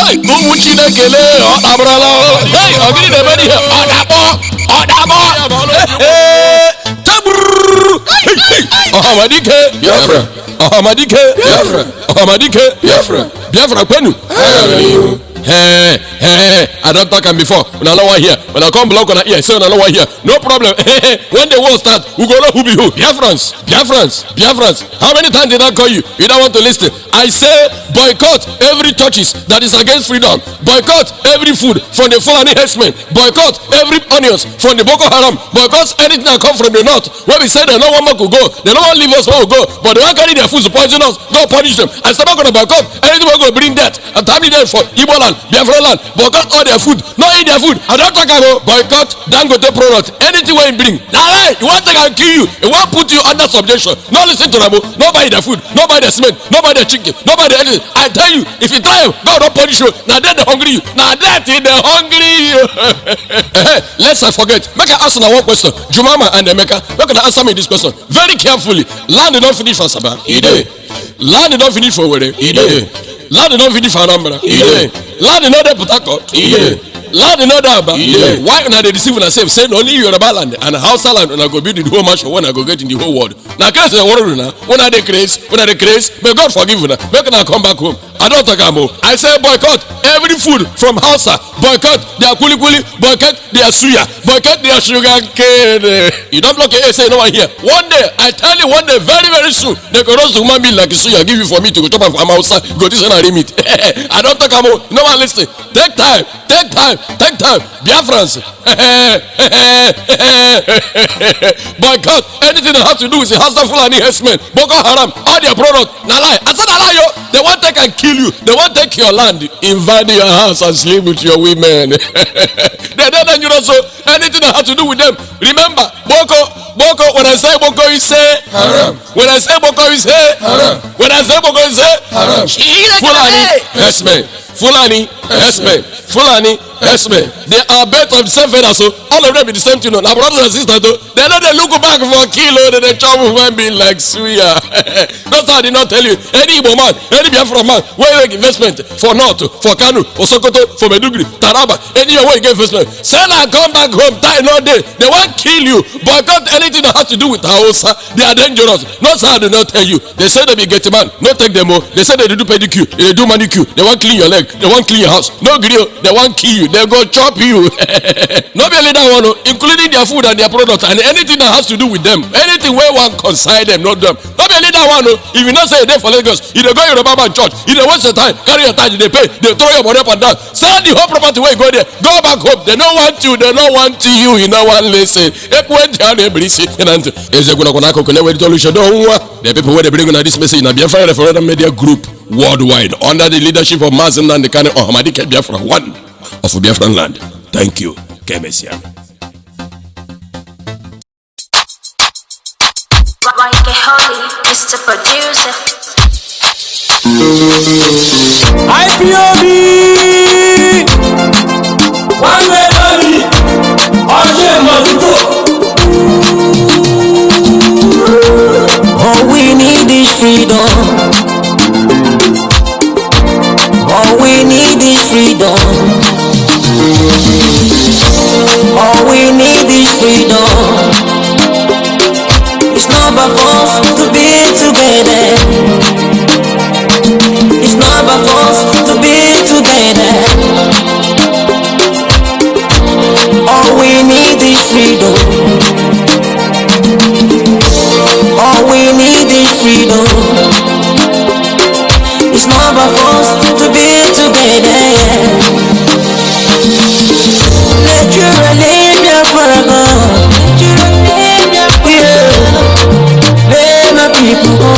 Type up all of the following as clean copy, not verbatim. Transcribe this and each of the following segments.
Hey, Mumuchina Kele, Abrala. Hey, I'm getting the money here. Ahamadike, Biafra. Ahamadike, Biafra. Ahamadike, Biafra. Biafra, Penu. I don't talk him before. When I know what here, when I come block on the ear, say when I know what here. No problem. When the war start, we go know who be who. Biafrans. How many times did I call you? You don't want to listen. I say boycott every churches that is against freedom. Boycott every food from the Fulani herdsmen. Boycott every onions from the Boko Haram. Boycott anything that come from the north. When we say they no one more could go, they no one leave us where we go, but they want carry their food to poison us. Go punish them. I still not gonna boycott anything we're gonna bring death and time death for Igbo land, Biafra land. Boycott all their food, not eat their food. I don't talk about boycott Dangote product. Anything we bring. Now you want to kill you, it won't put you under subjection. No listen to them. No buy their food, no buy their cement, no buy their chicken, no buy their anything. I tell you, if you try, God don't punish you. Now they hungry you. Now that is the hungry you. Let's not forget. Make I ask now one question. Jumama and Emeka, make I answer me this question very carefully. Land did not finish for Sabah. Land did not finish for Were. Land did not finish for Anambra. Land did not Port Harcourt. Land did not Aba. Why not they deceive themselves? Saying only Yoruba land and Hausa land when I go build the whole mansion when I go get in the whole world. Now case they worry now. When are they crazy? May God forgive you now. Make them come back home. I don't talk about. I say boycott every food from Hausa. Boycott their kuli kuli. Boycott their suya. Boycott their sugar cane. You don't block it. Say no one here. One day, I tell you, one day, very very soon, they go roast human being like a suya. Give you for me to go chop from Hausa. Go this and I remit. I don't talk about. No one listen. Take time. Biafrans. Boycott anything that has to do with the Hausa Fulani herdsmen, Boko Haram, all their products. Now lie. I said I lie yo. They want to take and kill you. They want to take your land, invade your house and sleep with your women. They're not dangerous. So anything that has to do with them. Remember, Boko. When I say Boko, you say haram. When I say Boko, you say haram. When I say Boko, you say haram. Fulani herdsmen. They are birds of the same feather, so all of them be the same thing. Now brothers and sisters, though, they know they look back for a kilo, they chop human being like suya. That's how I did not tell you. Any Igbo man, any Biafra man, where you make investment for North, for Kanu, for Sokoto, for Medugri, Taraba, anywhere where you get investment. Say I come back home, die no day. They won't kill you. Boycott anything that has to do with Hausa. They are dangerous. Not so I do not tell you. They say they be get man, no take them more. They say they do pedicure, they do manicure, they won't clean your leg, they won't clean your house. No grill, they won't kill you. They go chop you. Not only that one, including their food and their products and anything that has to do with them. Anything where one concern them, not them. Not only that one, if you not say a day for Lagos, if they go to the Baba church, if they waste the time, carry your time, they pay, they throw your money up and down. Sell the whole property where you go there. Go back home. They don't want you. They don't want you. You know one listen. The people where they bring on this message in a Biafra referendum media group worldwide under the leadership of Mazen and the Kane Ohamadike Biafra, one of Biafran land. Thank you, Kemesian. Mr. Producer. Ipob, one melody, all we need is freedom. All we need is freedom. All we need is freedom. It's not by force to be together. It's not by force to be together. All we need is freedom. All we need is freedom. It's not by force to be together. Naturally, Biafra, let my people go.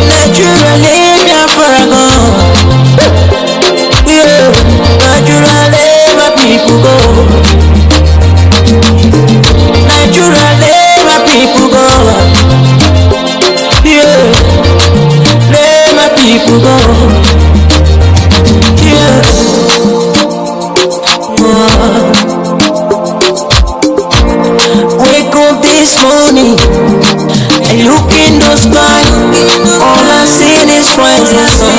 Naturally, Biafra, naturally, my people go. Naturally, my people go. Let my people go. Wake up this morning, I look in the sky, all I see is rising sun.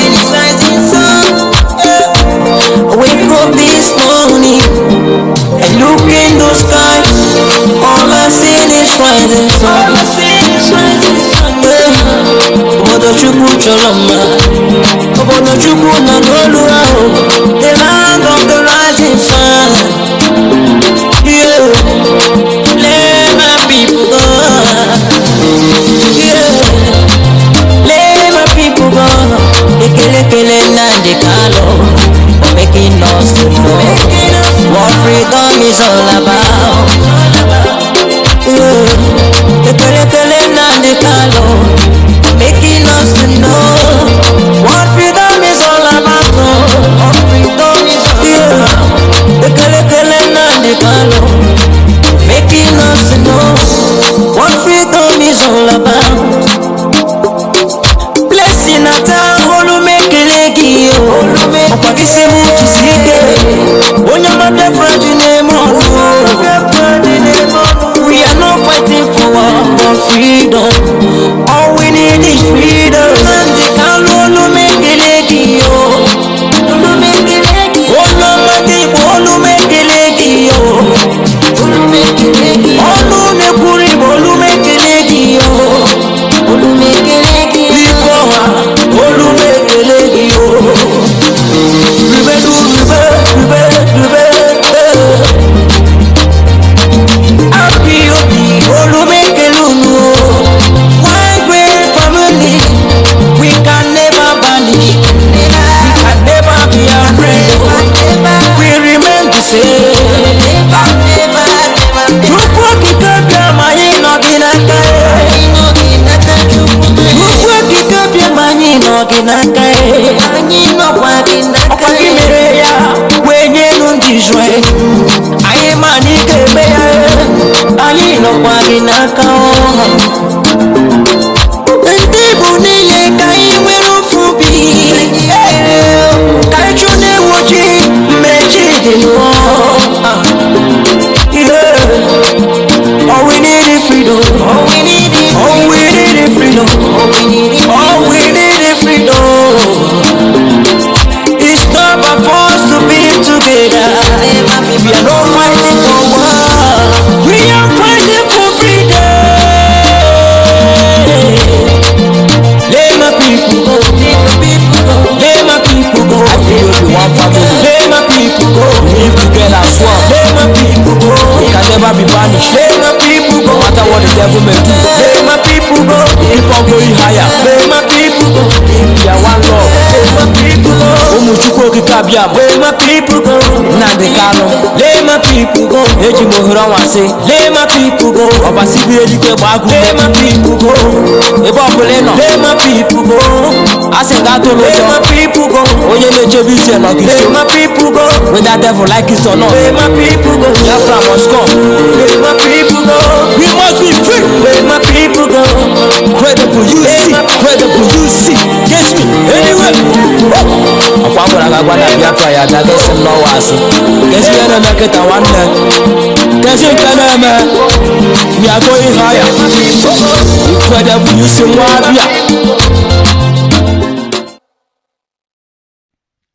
Choloma, Obono Chukuna Golua, the land of the rising sun. Yeah, let my people go. Yeah, let my people go. Ekele na de kalo, for making us to know what freedom is all about. Yeah, ekele na de kalo, making us to know what freedom is all about. What freedom is all about. Ekele na de kalo, making us to know what freedom is all about. Blessing at all who make a leggy, Opakisi Mutisike, Onyama Biafra name. We are not fighting for our freedom. All we need is freedom. And the Kalulu make a leggy, Olu make a leggy, Olu make a leggy, Olu make a leggy, Olu Nepuri, Olu make a leggy, Olu make a leggy, Olu make a leggy, Olu make a lulu. One great family, we can never vanish, we can never be afraid, we remain the same. All we need is freedom. All we need is freedom. All we need is freedom. It's not by force to be together. We are not fighting for war. We are fighting for freedom. Let my people go. Let my people go. Let my people go. Live together as one. Let my people go. We can never be banished. Let my people go. No matter what the devil may do. Let my people go. Keep on going higher. Let my people go. We are one love. Let my people go. Umuchuko kikabia. Let my people go. Nandekalo. Let my people go. Eji mohura wase. Let my people go. Obasibi edike bagu. Let my people go. Ebo buleno. Let my people go. Asengato lojo. Let my people go. Oye meje bise no kiso. Let my people go. With that devil like it or not. Let my people go. Biafra must come. Let my people go. We must be free. Let my people go. Credible you see. Credible you see. Yes me. Anyway. Akwagora gagwana Biafra ya dago sem no wasi. Yes me na make one day. Yes me kana. We are going higher. Credible you see wabia.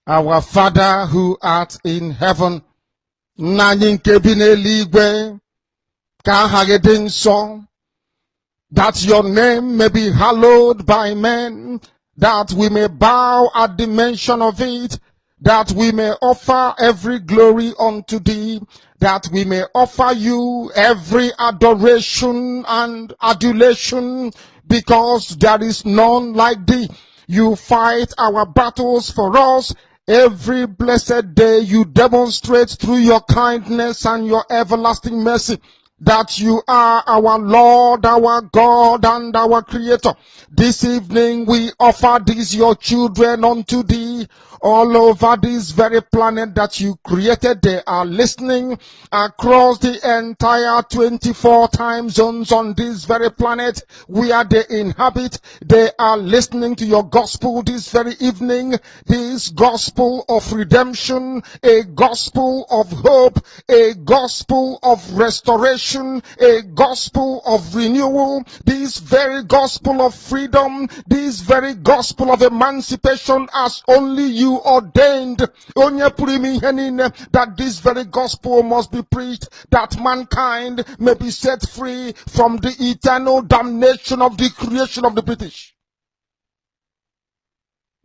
Our Father who art in heaven, Nanyin kebine ligwe, ka hagedin so, that your name may be hallowed by men, that we may bow at the mention of it, that we may offer every glory unto thee, that we may offer you every adoration and adulation, because there is none like thee. You fight our battles for us. Every blessed day you demonstrate through your kindness and your everlasting mercy that you are our Lord, our God, and our Creator. This evening we offer these your children unto thee. All over this very planet that you created, they are listening across the entire 24 time zones on this very planet where they inhabit. They are listening to your gospel this very evening, this gospel of redemption, a gospel of hope, a gospel of restoration, a gospel of renewal, this very gospel of freedom, this very gospel of emancipation as only you ordained, that this very gospel must be preached, that mankind may be set free from the eternal damnation of the creation of the British.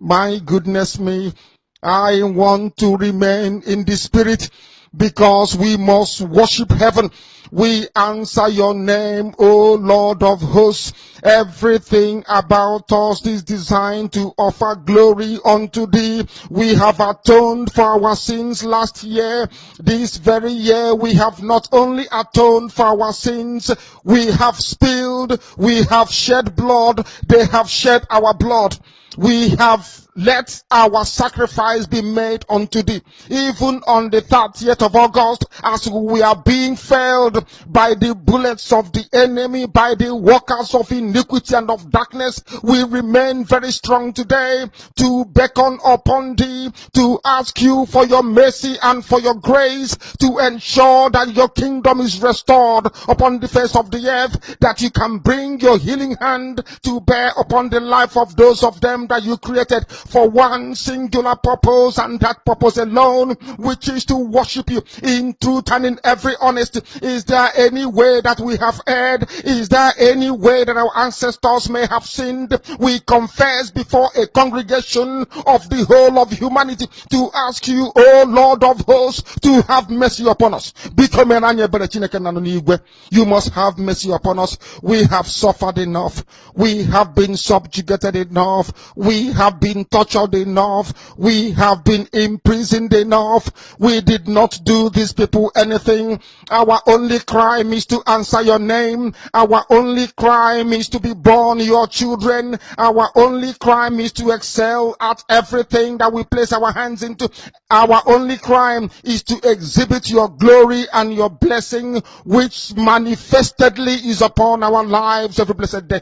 My goodness me, I want to remain in the spirit because we must worship heaven. We answer your name, O Lord of hosts. Everything about us is designed to offer glory unto thee. We have atoned for our sins last year. This very year we have not only atoned for our sins, we have spilled, we have shed blood, they have shed our blood. We have let our sacrifice be made unto thee. Even on the 30th of August, as we are being felled by the bullets of the enemy, by the workers of iniquity and of darkness, we remain very strong today to beckon upon thee, to ask you for your mercy and for your grace, to ensure that your kingdom is restored upon the face of the earth, that you can bring your healing hand to bear upon the life of those of them that you created for one singular purpose, and that purpose alone, which is to worship you in truth and in every honesty. Is there any way that we have erred? Is there any way that our ancestors may have sinned? We confess before a congregation of the whole of humanity to ask you, O Lord of hosts, to have mercy upon us. You must have mercy upon us. We have suffered enough. We have been subjugated enough. We have been tortured enough. We have been imprisoned enough. We did not do these people anything. Our only crime is to answer your name. Our only crime is to be born your children. Our only crime is to excel at everything that we place our hands into. Our only crime is to exhibit your glory and your blessing, which manifestedly is upon our lives every blessed day.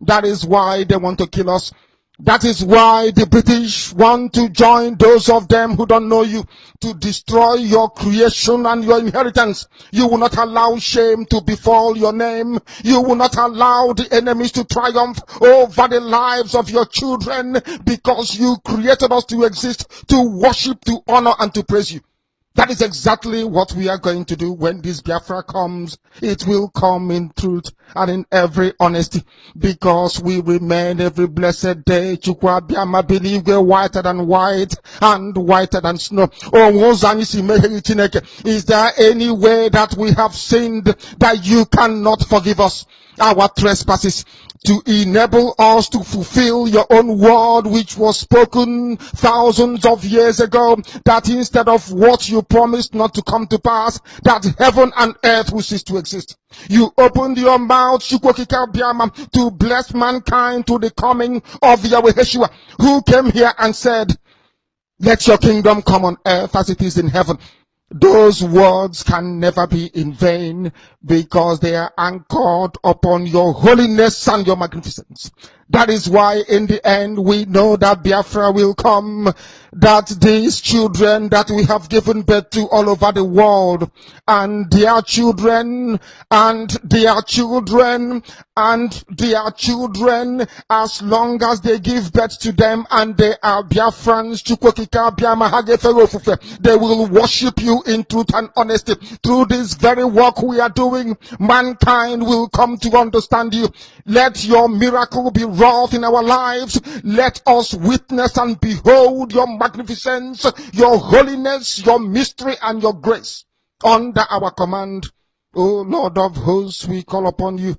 That is why they want to kill us. That is why the British want to join those of them who don't know you to destroy your creation and your inheritance. You will not allow shame to befall your name. You will not allow the enemies to triumph over the lives of your children, because you created us to exist, to worship, to honor, and to praise you. That is exactly what we are going to do when this Biafra comes. It will come in truth and in every honesty, because we remain every blessed day. Chukwa Biama believe we're whiter than white and whiter than snow. Is there any way that we have sinned that you cannot forgive us our trespasses, to enable us to fulfill your own word, which was spoken thousands of years ago, that instead of what you promised not to come to pass, that heaven and earth will cease to exist. You opened your mouth, to bless mankind to the coming of Yahweh Yeshua, who came here and said, let your kingdom come on earth as it is in heaven. Those words can never be in vain, because they are anchored upon your holiness and your magnificence. That is why in the end we know that Biafra will come, that these children that we have given birth to all over the world, and their children, and their children, and their children, as long as they give birth to them and they are Biafrans, they will worship you in truth and honesty. Through this very work we are doing, mankind will come to understand you. Let your miracle be wrought in our lives. Let us witness and behold your magnificence, your holiness, your mystery, and your grace under our command. O Lord of hosts, we call upon you.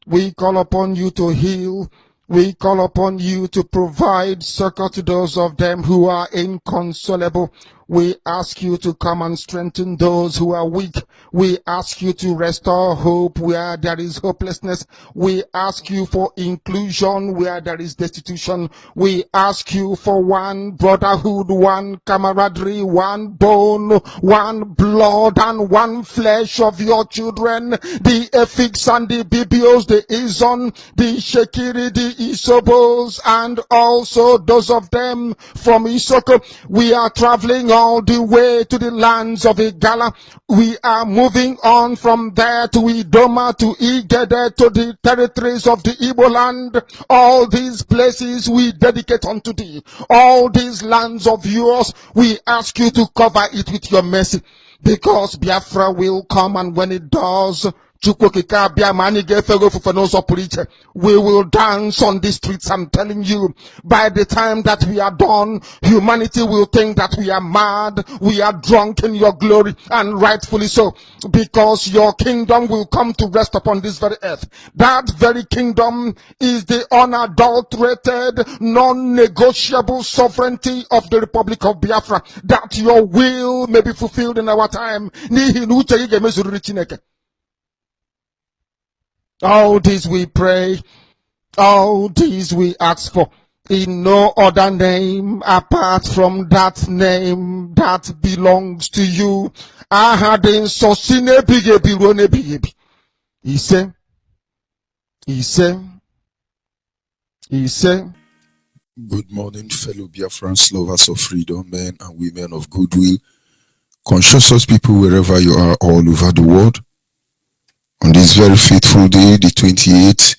We call upon you to heal. We call upon you to provide succor to those of them who are inconsolable. We ask you to come and strengthen those who are weak. We ask you to restore hope where there is hopelessness. We ask you for inclusion where there is destitution. We ask you for one brotherhood, one camaraderie, one bone, one blood, and one flesh of your children. The Efiks and the Bibios, the Izon, the Shekiri, the Isobos, and also those of them from Isoko. We are traveling all the way to the lands of Igala. We are moving on from there to Idoma, to Igede, to the territories of the Igbo land. All these places we dedicate unto thee. All these lands of yours, we ask you to cover it with your mercy, because Biafra will come, and when it does, We will dance on the streets. I'm telling you, by the time that we are done, humanity will think that we are mad, we are drunk in your glory, and rightfully so, because your kingdom will come to rest upon this very earth. That very kingdom is the unadulterated, non-negotiable sovereignty of the Republic of Biafra, that your will may be fulfilled in our time. All this we pray, all this we ask for, in no other name apart from that name that belongs to you. He said, Good morning, fellow Biafrans, lovers of freedom, men and women of goodwill, conscious people wherever you are all over the world. On this very faithful day, the 28th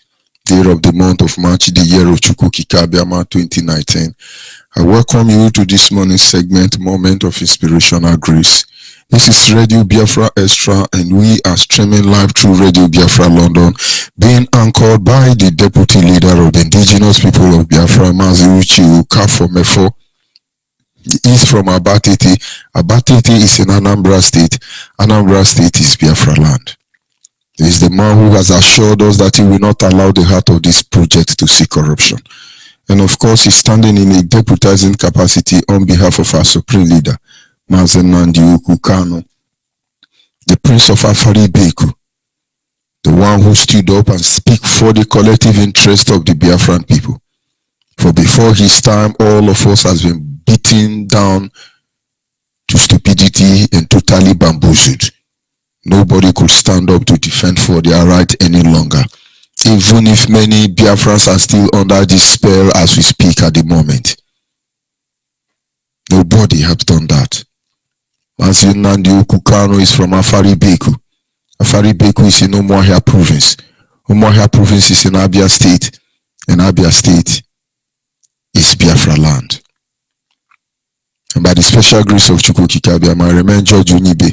day of the month of March, the year of Chukwukikabiama 2019, I welcome you to this morning's segment, Moment of Inspirational Grace. This is Radio Biafra Extra, and we are streaming live through Radio Biafra London, being anchored by the Deputy Leader of the Indigenous People of Biafra, Mazi Uchi Ukafomefo. He is from Abatete. Abatete is in Anambra State. Anambra State is Biafra land. He is the man who has assured us that he will not allow the heart of this project to see corruption. And of course, he's standing in a deputizing capacity on behalf of our Supreme Leader, Mazen Nandiuku Kano, the Prince of Afari Beku, the one who stood up and speak for the collective interest of the Biafran people. For before his time, all of us has been beaten down to stupidity and totally bamboozled. Nobody could stand up to defend for their right any longer, even if many Biafrans are still under this spell as we speak at the moment. Nobody has done that. Mazin Nandi Ukukano is from Afari Beku. Afari Beku is in Umuahia province. Umuahia province is in Abia State, and Abia State is Biafra land. And by the special grace of Chukwukikabiama, I remain George Unibe.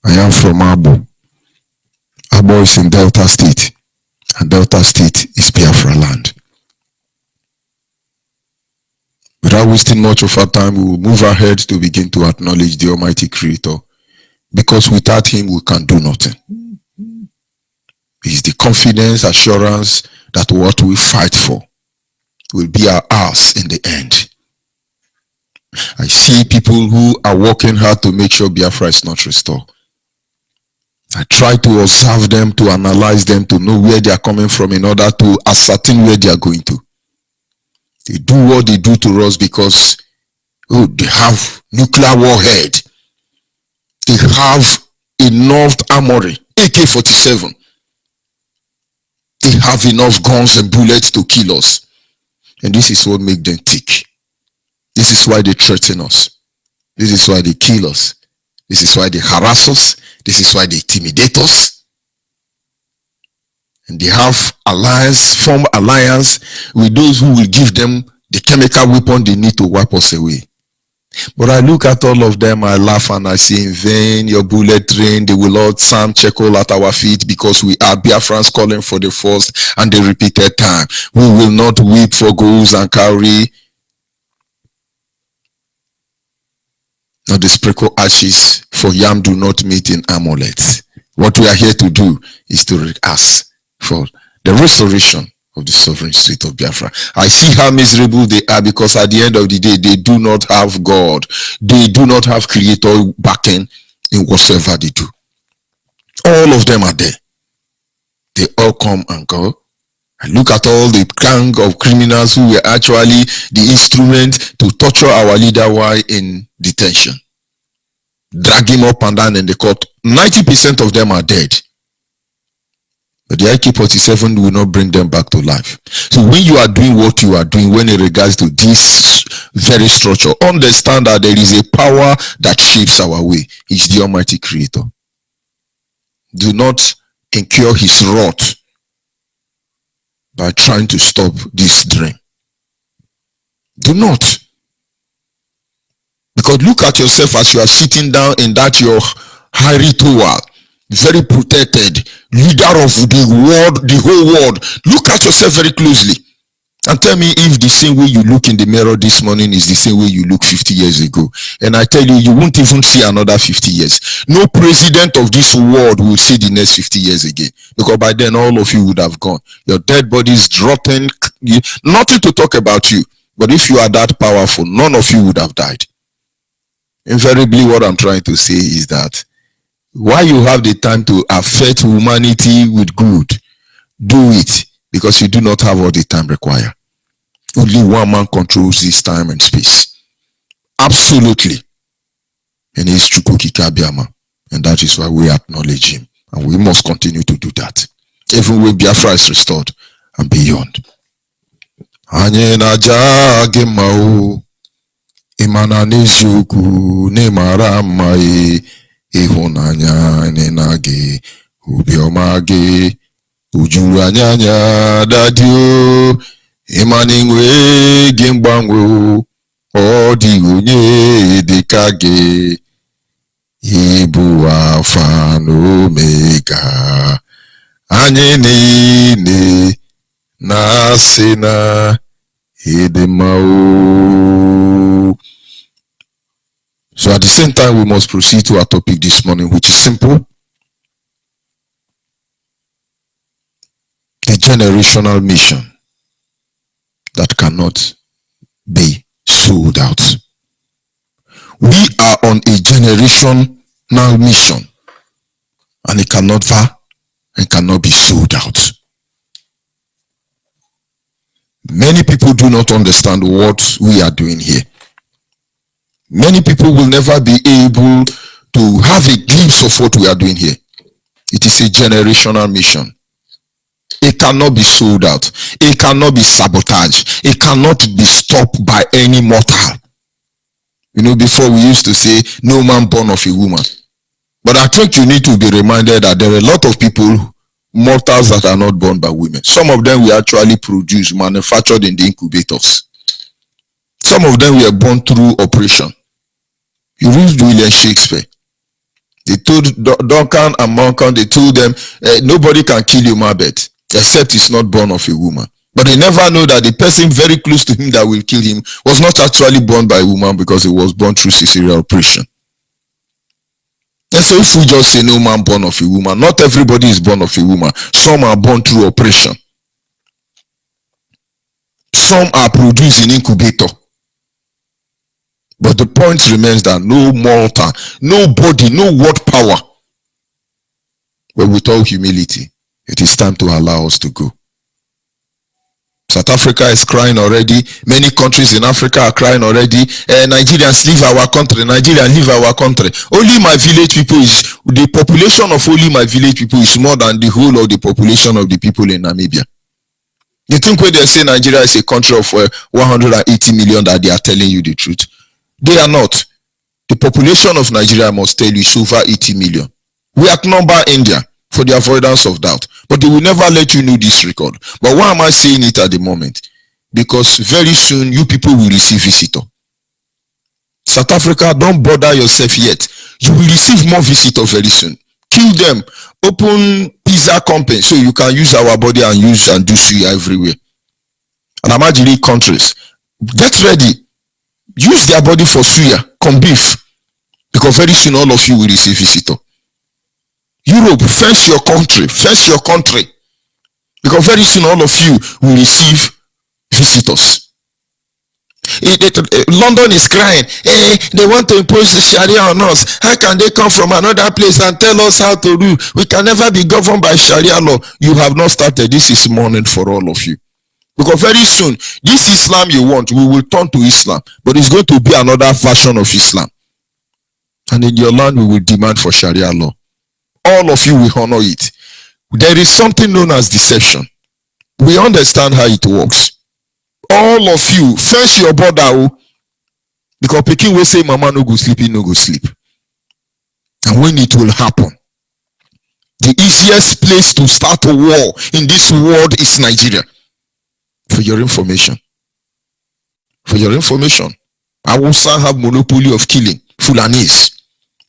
I am from Abo. Abo is in Delta State, and Delta State is Biafra land. Without wasting much of our time, we will move ahead to begin to acknowledge the Almighty Creator, because without Him we can do nothing. It is the confidence, assurance that what we fight for will be our ours in the end. I see people who are working hard to make sure Biafra is not restored. I try to observe them, to analyze them, to know where they are coming from in order to ascertain where they are going to. They do what they do to us because they have nuclear warhead. They have enough armory, AK-47. They have enough guns and bullets to kill us. And this is what makes them tick. This is why they threaten us. This is why they kill us. This is why they harass us. This is why they intimidate us. And they have form alliance with those who will give them the chemical weapon they need to wipe us away. But I look at all of them, I laugh and I say, in vain, your bullet train, they will all sound checkle at our feet, because we are Biafrans calling for the first and the repeated time. We will not weep for goals and carry not the sprinkle ashes, for yam do not meet in amulets. What we are here to do is to ask for the restoration of the sovereign state of Biafra. I see how miserable they are, because at the end of the day, they do not have God. They do not have Creator backing in whatsoever they do. All of them are there. They all come and go. And look at all the gang of criminals who were actually the instrument to torture our leader while in detention. Drag him up and down in the court. 90% of them are dead. But the AK-47 will not bring them back to life. So when you are doing what you are doing, when it regards to this very structure, understand that there is a power that shapes our way. It's the Almighty Creator. Do not incur His wrath by trying to stop this dream. Do not. Because look at yourself as you are sitting down in that your high ritual, very protected, leader of the world, the whole world. Look at yourself very closely and tell me if the same way you look in the mirror this morning is the same way you look 50 years ago. And I tell you, you won't even see another 50 years. No president of this world will see the next 50 years again, because by then all of you would have gone. Your dead body is dropping. Nothing to talk about you. But if you are that powerful, none of you would have died. Invariably, what I'm trying to say is that while you have the time to affect humanity with good, do it, because you do not have all the time required. Only one man controls this time and space. Absolutely. And it's Chukwuki Kabiama. And that is why we acknowledge him. And we must continue to do that. Even when Biafra is restored and beyond. Anye na jage mao. Imana nezuku ne marama e. Ihunanya ne nage. Ubioma ge. Ujuru anyanya dadio. Imaningwe gimbangu odi unye dekage Ibu Alpha na Omega anye niile na sina edemao. So at the same time, we must proceed to our topic this morning, which is simple: the generational mission that cannot be sold out. We are on a generational mission, and it cannot be sold out. Many people do not understand what we are doing here. Many people will never be able to have a glimpse of what we are doing here. It is a generational mission. It cannot be sold out. It cannot be sabotaged. It cannot be stopped by any mortal. You know, before we used to say, no man born of a woman. But I think you need to be reminded that there are a lot of people, mortals, that are not born by women. Some of them were actually produced, manufactured in the incubators. Some of them were born through operation. You read William Shakespeare. They told Duncan and Malcolm, they told them, nobody can kill you, Macbeth, except he's not born of a woman. But they never know that the person very close to him that will kill him was not actually born by a woman, because he was born through cesarean operation. And so if we just say no man born of a woman, not everybody is born of a woman. Some are born through operation. Some are produced in incubator. But the point remains that no mortal, nobody, no word power. But with all humility, it is time to allow us to go. South Africa is crying already. Many countries in Africa are crying already. Nigerians leave our country. Nigeria leave our country. Only my village people is, the population of only my village people is more than the whole of the population of the people in Namibia. You think when they say Nigeria is a country of 180 million that they are telling you the truth? They are not. The population of Nigeria, must tell you, is over 80 million. We outnumber India, for the avoidance of doubt. But they will never let you know this record. But why am I saying it at the moment? Because very soon you people will receive visitor. South Africa, don't bother yourself yet. You will receive more visitor very soon. Kill them. Open pizza company so you can use our body and use and do suya everywhere. And imagine countries. Get ready. Use their body for suya, corn beef. Because very soon all of you will receive visitor. Europe, fence your country. Fence your country. Because very soon all of you will receive visitors. London is crying. They want to impose the Sharia on us. How can they come from another place and tell us how to do? We can never be governed by Sharia law. You have not started. This is morning for all of you. Because very soon, this Islam you want, we will turn to Islam. But it's going to be another version of Islam. And in your land, we will demand for Sharia law. All of you will honor it. There is something known as deception. We understand how it works. All of you, fence your border. Because Peking will say, Mama no go sleep, no go sleep. And when it will happen, the easiest place to start a war in this world is Nigeria. For your information. For your information. Awusa have monopoly of killing. Fulanis.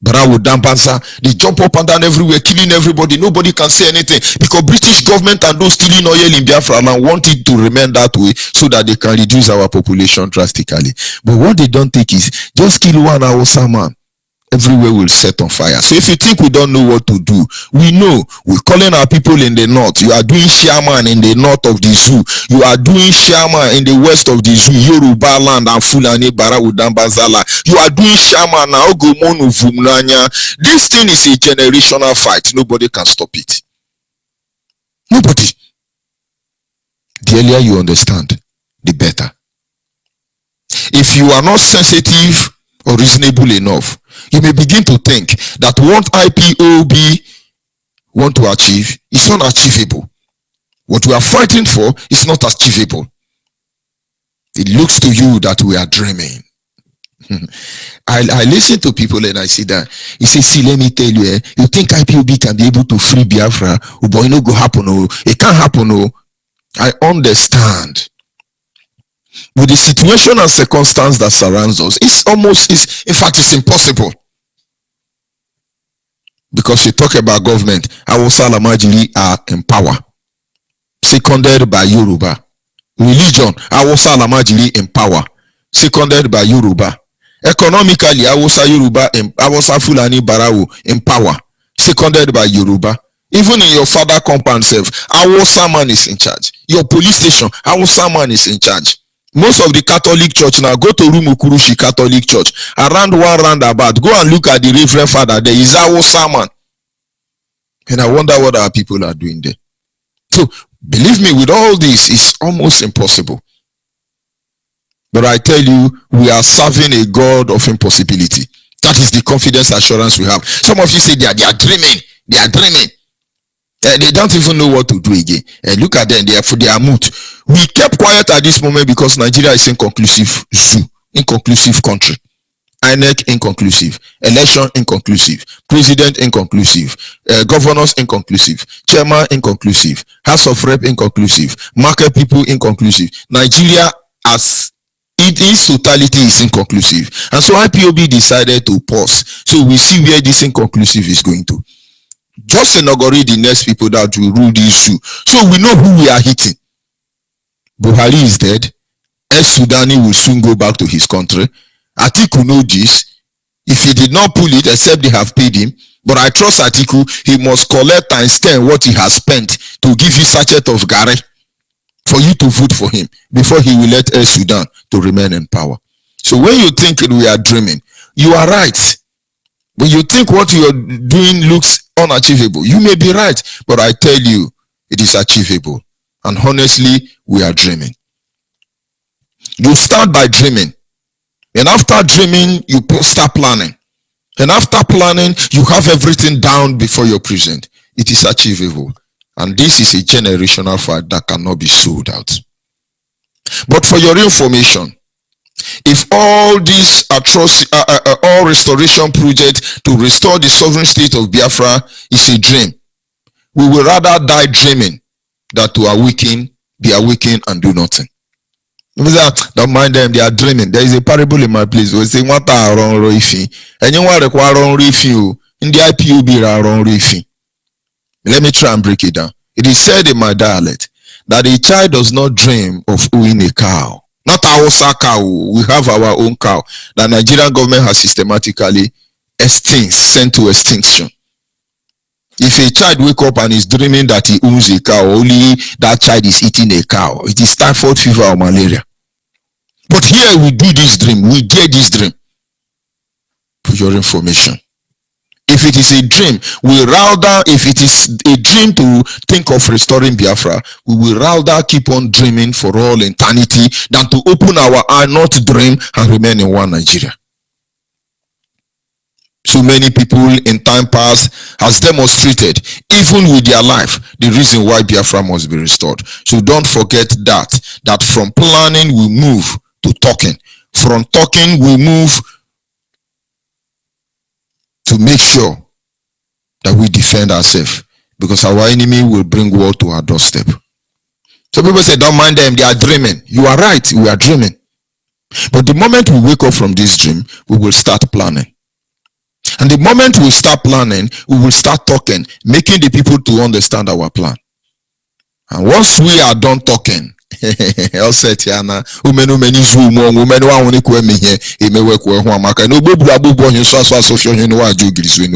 Barawo Dampansa, they jump up and down everywhere, killing everybody. Nobody can say anything because British government and those stealing oil in Biafra and want it to remain that way so that they can reduce our population drastically. But what they don't think is just kill one Hausa man. Everywhere will set on fire. So if you think we don't know what to do, we know. We're calling our people in the north. You are doing shaman in the north of the zoo. You are doing shaman in the west of the zoo. Yoruba land and Fulani Barawu Dambazala. You are doing shaman now. Ogomonu Vumnanya. This thing is a generational fight. Nobody can stop it. Nobody. The earlier you understand, the better. If you are not sensitive or reasonable enough, you may begin to think that what IPOB want to achieve is unachievable. What we are fighting for is not achievable. It looks to you that we are dreaming. I listen to people and I see that. He says, see, let me tell you, you think IPOB can be able to free Biafra? Oh boy, no go happen. Oh, it can't happen. Oh, I understand. With the situation and circumstance that surrounds us, in fact, it's impossible. Because we talk about government, Hausa Lamajiri are in power, seconded by Yoruba. Religion, Hausa Lamajiri in power, seconded by Yoruba. Economically, Hausa Fulani Barawu in power, seconded by Yoruba. Even in your father compound self, Hausa man is in charge. Your police station, Hausa man is in charge. Most of the Catholic church now, go to Rumukurushi Catholic Church, around one roundabout, go and look at the Reverend Father. There is Hausa man. And I wonder what our people are doing there. So, believe me, with all this, it's almost impossible. But I tell you, we are serving a God of impossibility. That is the confidence assurance we have. Some of you say they are dreaming. They are dreaming. They don't even know what to do again. Look at them, they are mute. We kept quiet at this moment because Nigeria is inconclusive zoo, inconclusive country. INEC inconclusive, election inconclusive, president inconclusive, governors inconclusive, chairman inconclusive, House of Rep inconclusive, market people inconclusive. Nigeria as it is totality is inconclusive. And so IPOB decided to pause. So we see where this inconclusive is going to. Just inaugurate the next people that will rule this zoo. So we know who we are hitting. Buhari is dead. Sudani will soon go back to his country. Atiku knows this. If he did not pull it, except they have paid him. But I trust Atiku, he must collect times 10 what he has spent to give you sachet of Gare for you to vote for him before he will let Sudan to remain in power. So when you think we are dreaming, you are right. When you think what you are doing looks unachievable, you may be right, but I tell you, it is achievable. And honestly, we are dreaming. You start by dreaming. And after dreaming, you start planning. And after planning, you have everything down before your present. It is achievable. And this is a generational fight that cannot be sold out. But for your information, if all these all restoration projects to restore the sovereign state of Biafra is a dream, we will rather die dreaming than to be awakened and do nothing. Don't mind them, they are dreaming. There is a parable in my place where say, "What are wrong riffing? And you want to require wrong riffing in the IPOB are wrong riffing." Let me try and break it down. It is said in my dialect that a child does not dream of owning a cow. Not our cow. We have our own cow. The Nigerian government has systematically sent to extinction. If a child wake up and is dreaming that he owns a cow, only that child is eating a cow. It is typhoid fever or malaria. But here we do this dream. We get this dream. For your information. If it is a dream, if it is a dream to think of restoring Biafra, we will rather keep on dreaming for all eternity than to open our eye, not dream, and remain in one Nigeria. So many people in time past has demonstrated, even with their life, the reason why Biafra must be restored. So don't forget that from planning we move to talking. From talking we move to make sure that we defend ourselves, because our enemy will bring war to our doorstep. So people say, don't mind them, they are dreaming. You are right, we are dreaming. But the moment we wake up from this dream, we will start planning. And the moment we start planning, we will start talking, making the people to understand our plan. And once we are done talking, I'll say Tiana, many Zoom, women want to come here, it may work well.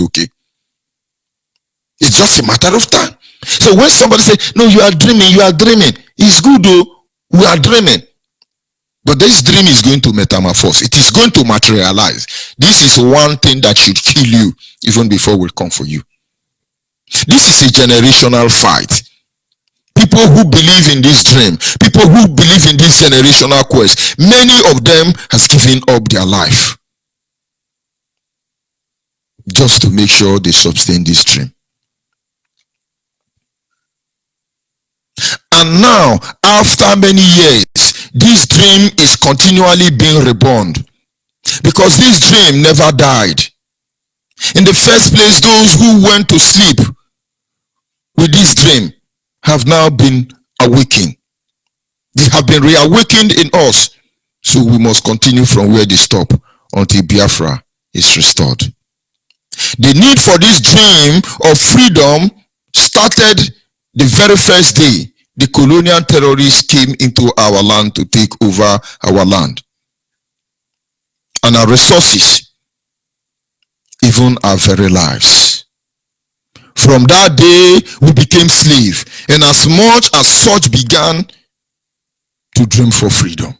Okay. It's just a matter of time. So when somebody say, no, you are dreaming, it's good though, we are dreaming. But this dream is going to metamorphose. It is going to materialize. This is one thing that should kill you even before we'll come for you. This is a generational fight. People who believe in this dream, people who believe in this generational quest, many of them has given up their life just to make sure they sustain this dream. And now, after many years, this dream is continually being reborn, because this dream never died. In the first place, those who went to sleep with this dream have now been awakened. They have been reawakened in us. So we must continue from where they stop until Biafra is restored. The need for this dream of freedom started the very first day the colonial terrorists came into our land to take over our land and our resources, even our very lives. From that day, we became slaves, and as much as such began to dream for freedom.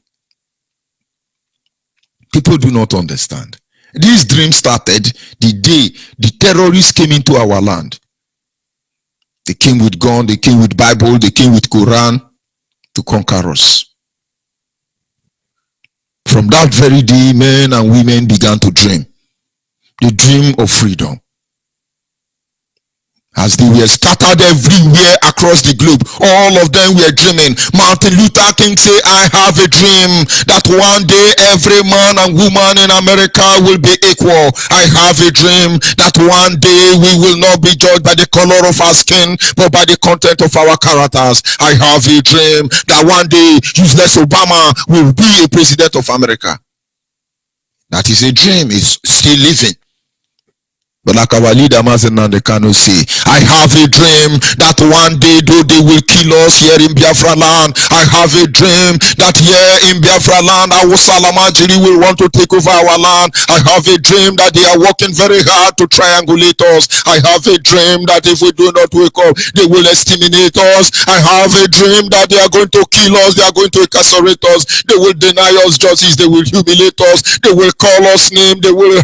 People do not understand. This dream started the day the terrorists came into our land. They came with gun, they came with Bible, they came with Quran to conquer us. From that very day, men and women began to dream. The dream of freedom. As they were scattered everywhere across the globe, all of them were dreaming. Martin Luther King said, I have a dream that one day every man and woman in America will be equal. I have a dream that one day we will not be judged by the color of our skin, but by the content of our characters. I have a dream that one day useless Obama will be a president of America. That is a dream. It's still living. But like our leader Mazen Nandekano say, I have a dream that one day though they will kill us here in Biafra land, I have a dream that here in Biafra land our Salamajiri will want to take over our land. I have a dream that they are working very hard to triangulate us. I have a dream that if we do not wake up, they will exterminate us. I have a dream that they are going to kill us, they are going to incarcerate us, they will deny us justice, they will humiliate us, they will call us name, they will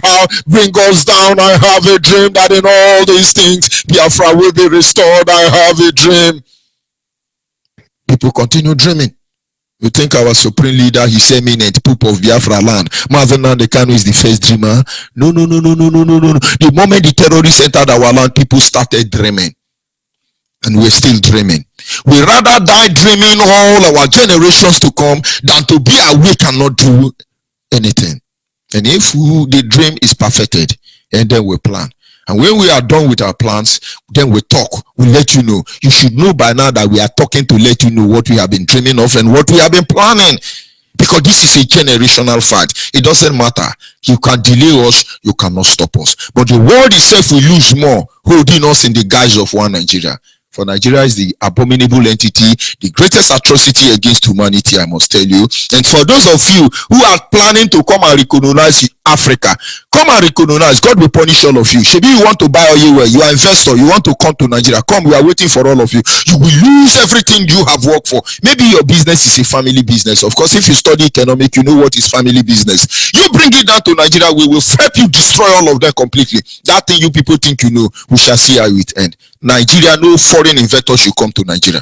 bring us down. I have a dream that in all these things Biafra will be restored. I have a dream. People continue dreaming. You think our supreme leader, his eminent poop of Biafra land, Mazen Nandekano, is the first dreamer? No. The moment the terrorists entered our land, people started dreaming. And we're still dreaming. We rather die dreaming all our generations to come than to be awake and not do anything. And if the dream is perfected, and then we plan. And when we are done with our plans, then we talk. We let you know. You should know by now that we are talking to let you know what we have been dreaming of and what we have been planning. Because this is a generational fight. It doesn't matter. You can delay us, you cannot stop us. But the world itself will lose more, holding us in the guise of one Nigeria. For Nigeria is the abominable entity, the greatest atrocity against humanity, I must tell you. And for those of you who are planning to come and recolonize Africa, come and recolonize. God will punish all of you. Maybe you want to buy oil well, you are investor, you want to come to Nigeria, come, we are waiting for all of you. You will lose everything you have worked for. Maybe your business is a family business. Of course, if you study economic, you know what is family business. You bring it down to Nigeria, we will help you destroy all of them completely. That thing you people think you know, we shall see how it ends. Nigeria, no foreign investor should come to Nigeria.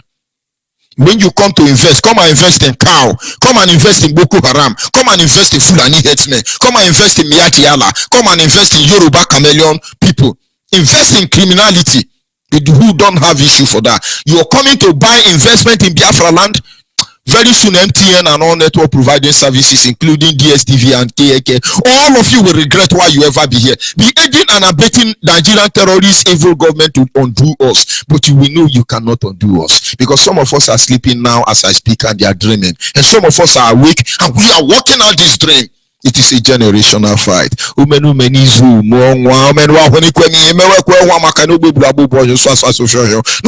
When you come to invest, come and invest in cow, come and invest in Boko Haram, come and invest in Fulani headsmen, come and invest in Miyati Allah, come and invest in Yoruba chameleon people. Invest in criminality. Who don't have issue for that. You are coming to buy investment in Biafra land. Very soon MTN and all network providing services including DSTV and KK, all of you will regret why you ever be here. Be aiding and abetting Nigerian terrorist evil government to undo us. But you will know you cannot undo us. Because some of us are sleeping now as I speak and they are dreaming. And some of us are awake and we are working on this dream. It is a generational fight. Many zoom, no,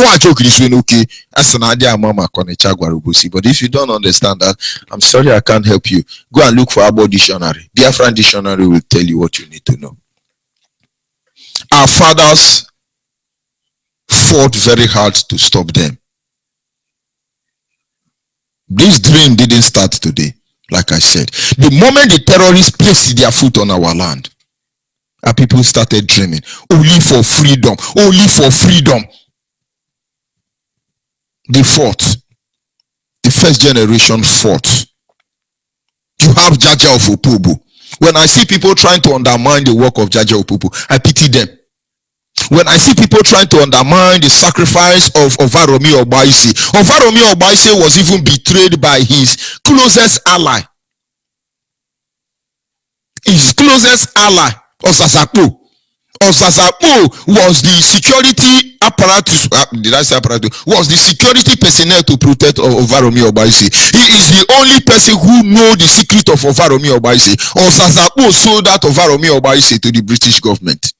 I joke this way, okay. As an idea, mama, but if you don't understand that, I'm sorry, I can't help you. Go and look for our dictionary. Biafran dictionary will tell you what you need to know. Our fathers fought very hard to stop them. This dream didn't start today. Like I said, the moment the terrorists placed their foot on our land, our people started dreaming only for freedom, only for freedom. They fought. The first generation fought. You have Jaja of Opobo. When I see people trying to undermine the work of Jaja Opobo, I pity them. When I see people trying to undermine the sacrifice of Ovaromi Obaisi, Ovaromi Obaisi was even betrayed by his closest ally. His closest ally, Osasapo. Osasapo was the security apparatus, did I say apparatus? Was the security personnel to protect Ovaromi Obaisi. He is the only person who knows the secret of Ovaromi Obaisi. Osasapo sold out Ovaromi Obaisi to the British government.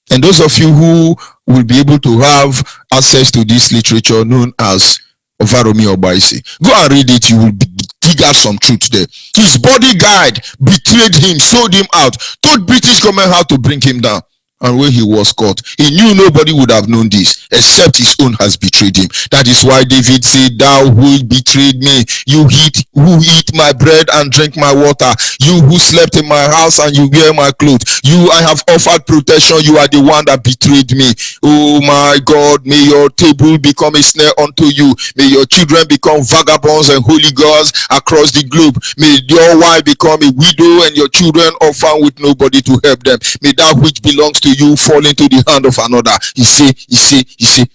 And those of you who will be able to have access to this literature known as Ovaromi Obaisi, go and read it. You will dig out some truth there. His bodyguard betrayed him, sold him out, told British government how to bring him down. And when he was caught, he knew nobody would have known this except his own has betrayed him. That is why David said, "Thou who betrayed me, you who eat my bread and drink my water, you who slept in my house and you wear my clothes, you I have offered protection, you are the one that betrayed me. Oh my God, may your table become a snare unto you. May your children become vagabonds and holy gods across the globe. May your wife become a widow and your children orphan with nobody to help them. May that which belongs to you fall into the hand of another." He say.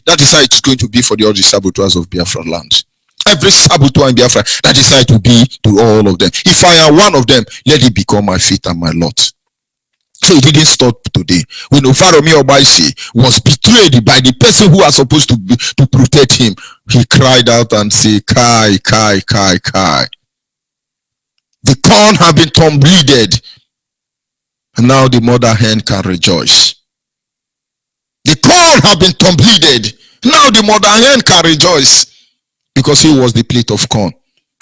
That is how it's going to be for the other saboteurs of Biafra land. Every saboteur in Biafra, that is how it will be to all of them. If I am one of them, let it become my fate and my lot. So it didn't stop today. When Ovaromi Obaisi was betrayed by the person who was supposed to protect him, he cried out and said, "Kai, Kai, Kai, Kai. The corn have been tumbleed, and now the mother hen can rejoice. The corn have been tumbleed, now the mother hen can rejoice." Because he was the plate of corn.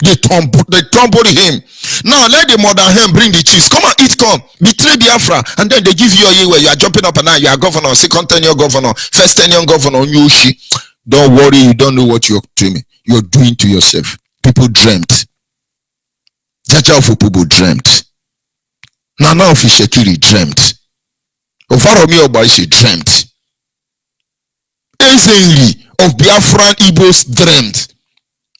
They tumbled him. Now let the mother hen bring the cheese. Come on, eat corn. Betray Biafra. And then they give you a year where you are jumping up and down. You are governor, second tenure governor, first tenure governor, Nyoshi. Don't worry, you don't know what you're doing. You're doing to yourself. People dreamt. Jaja of Opobo dreamt. Nana of Ishekiri dreamt. Ovaromi Obaisi dreamt. Ezenli of Biafran Igbos dreamt.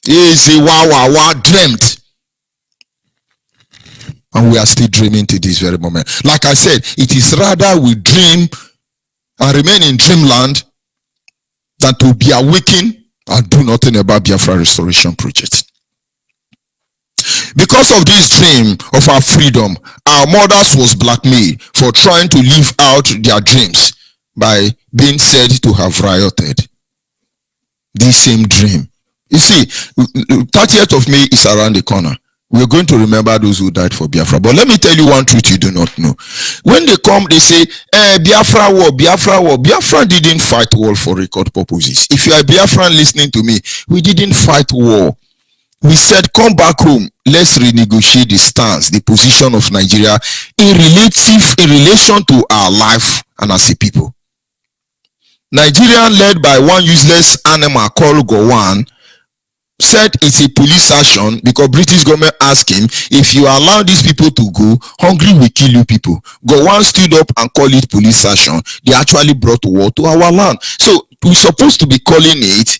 Ezewawawa dreamt. And we are still dreaming to this very moment. Like I said, it is rather we dream and remain in dreamland than to be awakened and do nothing about Biafra restoration project. Because of this dream of our freedom, our mothers was blackmailed for trying to live out their dreams by being said to have rioted. This same dream. You see, 30th of May is around the corner. We're going to remember those who died for Biafra. But let me tell you one truth you do not know. When they come, they say, Biafra war, Biafra war. Biafra didn't fight war for record purposes. If you are Biafran listening to me, we didn't fight war. We said, come back home. Let's renegotiate the stance, the position of Nigeria in relation to our life and as a people. Nigeria, led by one useless animal called Gowon, said it's a police action because British government asked him, if you allow these people to go, hungry will kill you people. Gowon stood up and called it police action. They actually brought war to our land. So we're supposed to be calling it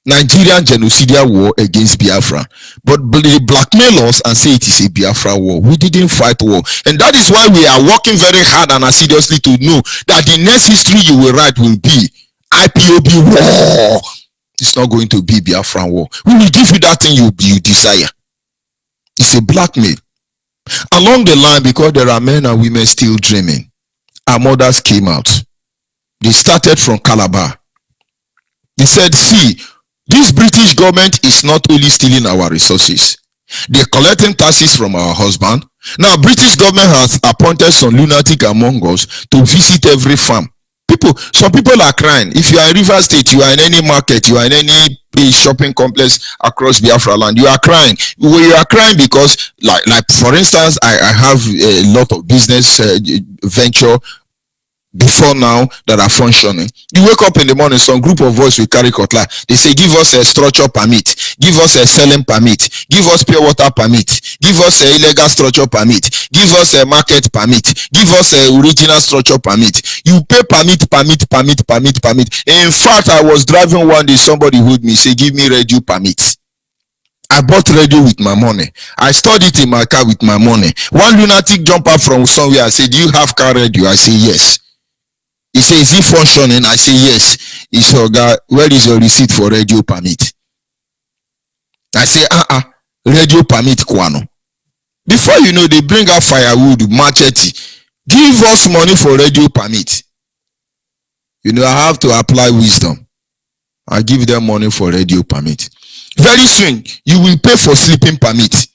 Nigerian genocidal war against Biafra. But they blackmail us and say it is a Biafra war. We didn't fight war. And that is why we are working very hard and assiduously to know that the next history you will write will be IPOB war. It's not going to be Biafra war. We will give you that thing you desire. It's a blackmail. Along the line, because there are men and women still dreaming, our mothers came out. They started from Calabar. They said, see, this British government is not only stealing our resources, They're collecting taxes from our husband. Now, British government has appointed some lunatic among us to visit every farm. Some people are crying. If you are in River State, you are in any market, you are in any shopping complex across Biafra land, you are crying. You are crying because, like for instance, I have a lot of business venture before now that are functioning. You wake up in the morning, some group of us will carry cutlass. They say, give us a structure permit, give us a selling permit, give us pure water permit, give us a illegal structure permit, give us a market permit, give us a original structure permit. You pay permit. In fact, I was driving one day, somebody heard me say, give me radio permit. I bought radio with my money. I stored it in my car with my money. One lunatic jumped up from somewhere. I said, do you have car radio? I say, yes. He says, is it functioning? I say, yes. He said, God, where is your receipt for radio permit? I say, radio permit kwano. Before you know, they bring out firewood, machete. Give us money for radio permit. You know, I have to apply wisdom. I give them money for radio permit. Very soon, you will pay for sleeping permit.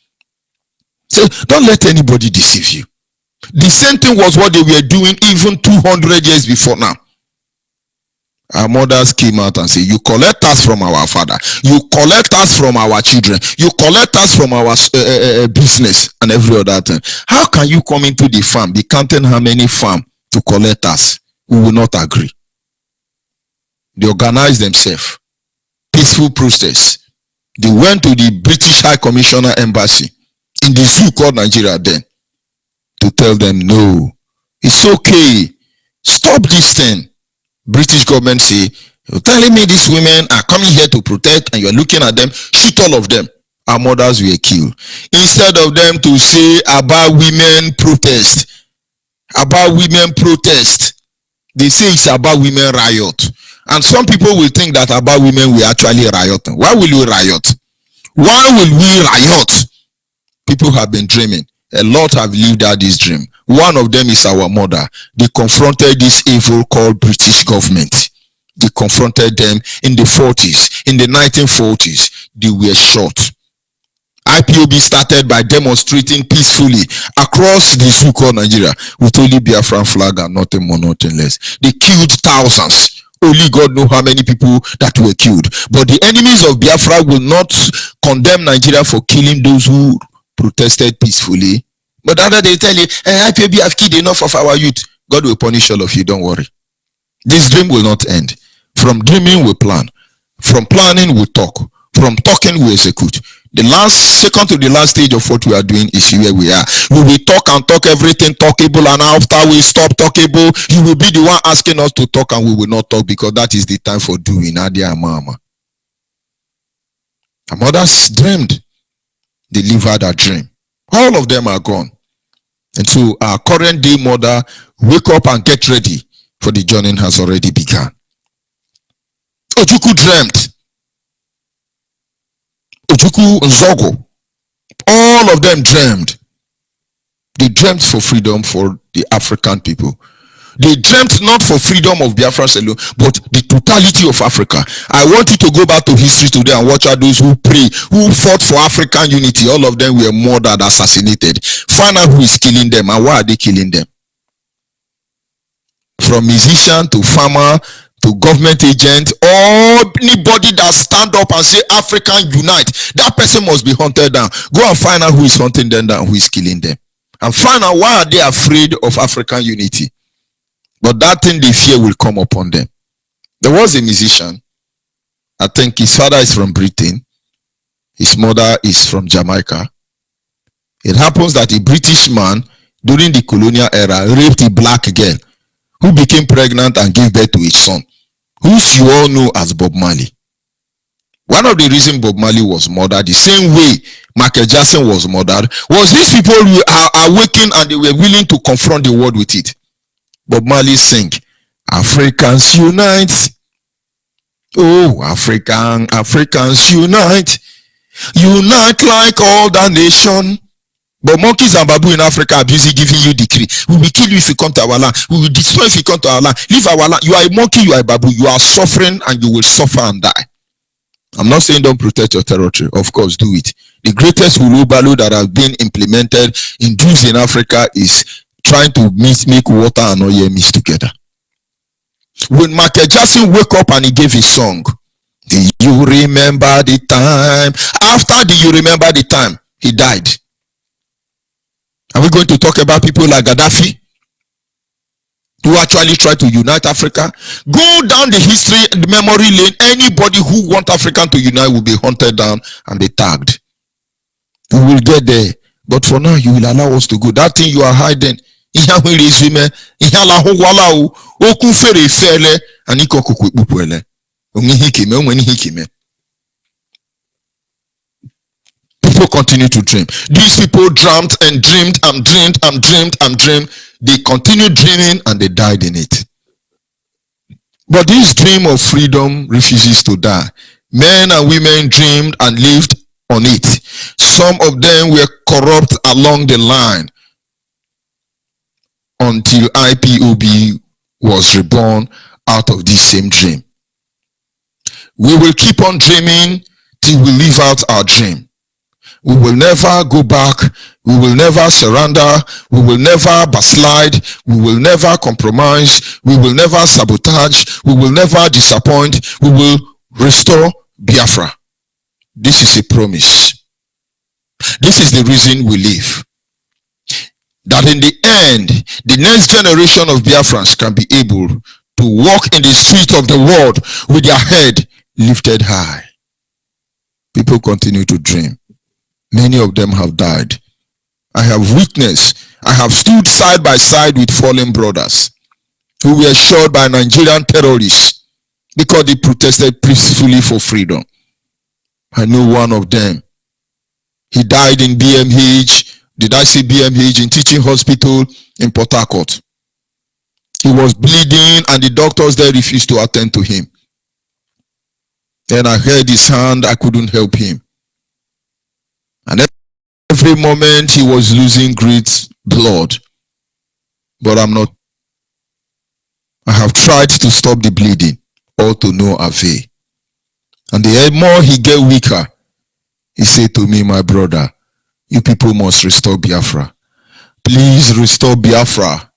So don't let anybody deceive you. The same thing was what they were doing even 200 years before now. Our mothers came out and said, you collect us from our father, you collect us from our children, you collect us from our business and every other thing. How can you come into the farm, be counting how many farm to collect us? We will not agree. They organized themselves. Peaceful process. They went to the British High Commissioner Embassy in the zoo called Nigeria then, to tell them, no, it's okay, stop this thing. British government say, you're telling me these women are coming here to protect and you're looking at them, shoot all of them. Our mothers were killed. Instead of them to say about women protest, they say it's about women riot. And some people will think that about women we actually riot. Why will we riot? Why will we riot? People have been dreaming. A lot have lived out this dream. One of them is our mother. They confronted this evil called British government. They confronted them in the 40s. In the 1940s, they were shot. Ipob started by demonstrating peacefully across the zoo called Nigeria with only Biafran flag and nothing more, nothing less. They killed thousands. Only God knows how many people that were killed. But the enemies of Biafra will not condemn Nigeria for killing those who protested peacefully. But other they tell you, IPOB have killed enough of our youth. God will punish all of you, don't worry. This dream will not end. From dreaming we plan. From planning we talk. From talking we execute. Second to the last stage of what we are doing is where we are. We will talk and talk everything talkable, and after we stop talkable, you will be the one asking us to talk and we will not talk, because that is the time for doing. Adia mama. Our mothers dreamed. They delivered a dream. All of them are gone. And so our current day mother, wake up and get ready, for the journey has already begun. Ojuku dreamt. Ojuku Nzogo. All of them dreamed. They dreamt for freedom for the African people. They dreamt not for freedom of Biafra alone, but the totality of Africa. I want you to go back to history today and watch out those who pray, who fought for African unity. All of them were murdered, assassinated. Find out who is killing them and why are they killing them. From musician to farmer to government agent, or anybody that stand up and say African unite, that person must be hunted down. Go and find out who is hunting them down, who is killing them. And find out why are they afraid of African unity. But that thing they fear will come upon them. There was a musician. I think his father is from Britain. His mother is from Jamaica. It happens that a British man during the colonial era raped a black girl who became pregnant and gave birth to his son, who you all know as Bob Marley. One of the reasons Bob Marley was murdered, the same way Michael Jackson was murdered, was these people are awakened and they were willing to confront the world with it. Bob Marley sing, Africans unite. Oh, Africans unite. Unite like all the nation. But monkeys and baboon in Africa are busy giving you decree. We will kill you if you come to our land. We will destroy if you come to our land. Leave our land. You are a monkey, you are a baboon. You are suffering and you will suffer and die. I'm not saying don't protect your territory. Of course, do it. The greatest Hulubalo that has been implemented in Jews in Africa is trying to make water and oil mix together. When Michael Jackson woke up and he gave his song, do you remember the time? After do you remember the time? He died. Are we going to talk about people like Gaddafi, who actually try to unite Africa? Go down the history, the memory lane. Anybody who wants African to unite will be hunted down and be tagged. We will get there. But for now, you will allow us to go. That thing you are hiding. People continue to dream. These people dreamt and dreamed and dreamed and dreamed and dreamed. They continued dreaming and they died in it. But this dream of freedom refuses to die. Men and women dreamed and lived on it. Some of them were corrupt along the line until Ipob was reborn out of this same dream. We will keep on dreaming till we live out our dream. We will never go back. We will never surrender. We will never backslide. We will never compromise. We will never sabotage. We will never disappoint. We will restore Biafra. This is a promise. This is the reason we live. That in the end, the next generation of Biafrans can be able to walk in the streets of the world with their head lifted high. People continue to dream. Many of them have died. I have witnessed, I have stood side by side with fallen brothers who were shot by Nigerian terrorists because they protested peacefully for freedom. I know one of them. He died in BMH. Did I say BMH? In teaching hospital in Port Harcourt. He was bleeding and the doctors there refused to attend to him. Then I held his hand. I couldn't help him. And every moment he was losing great blood. But I'm not. I have tried to stop the bleeding, all to no avail. And the more he get weaker, he said to me, my brother, you people must restore Biafra. Please restore Biafra.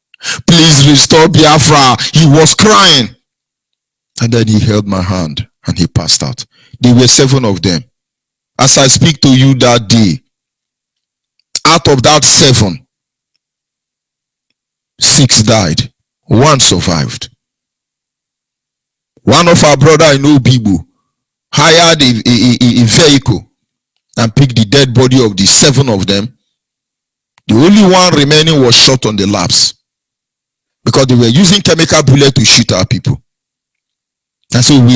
Please restore Biafra. He was crying. And then he held my hand and he passed out. There were 7 of them. As I speak to you that day, out of that 7, 6 died. 1 survived. One of our brother in Obibu hired a vehicle and picked the dead body of the 7 of them. The only one remaining was shot on the laps because they were using chemical bullet to shoot our people. And so they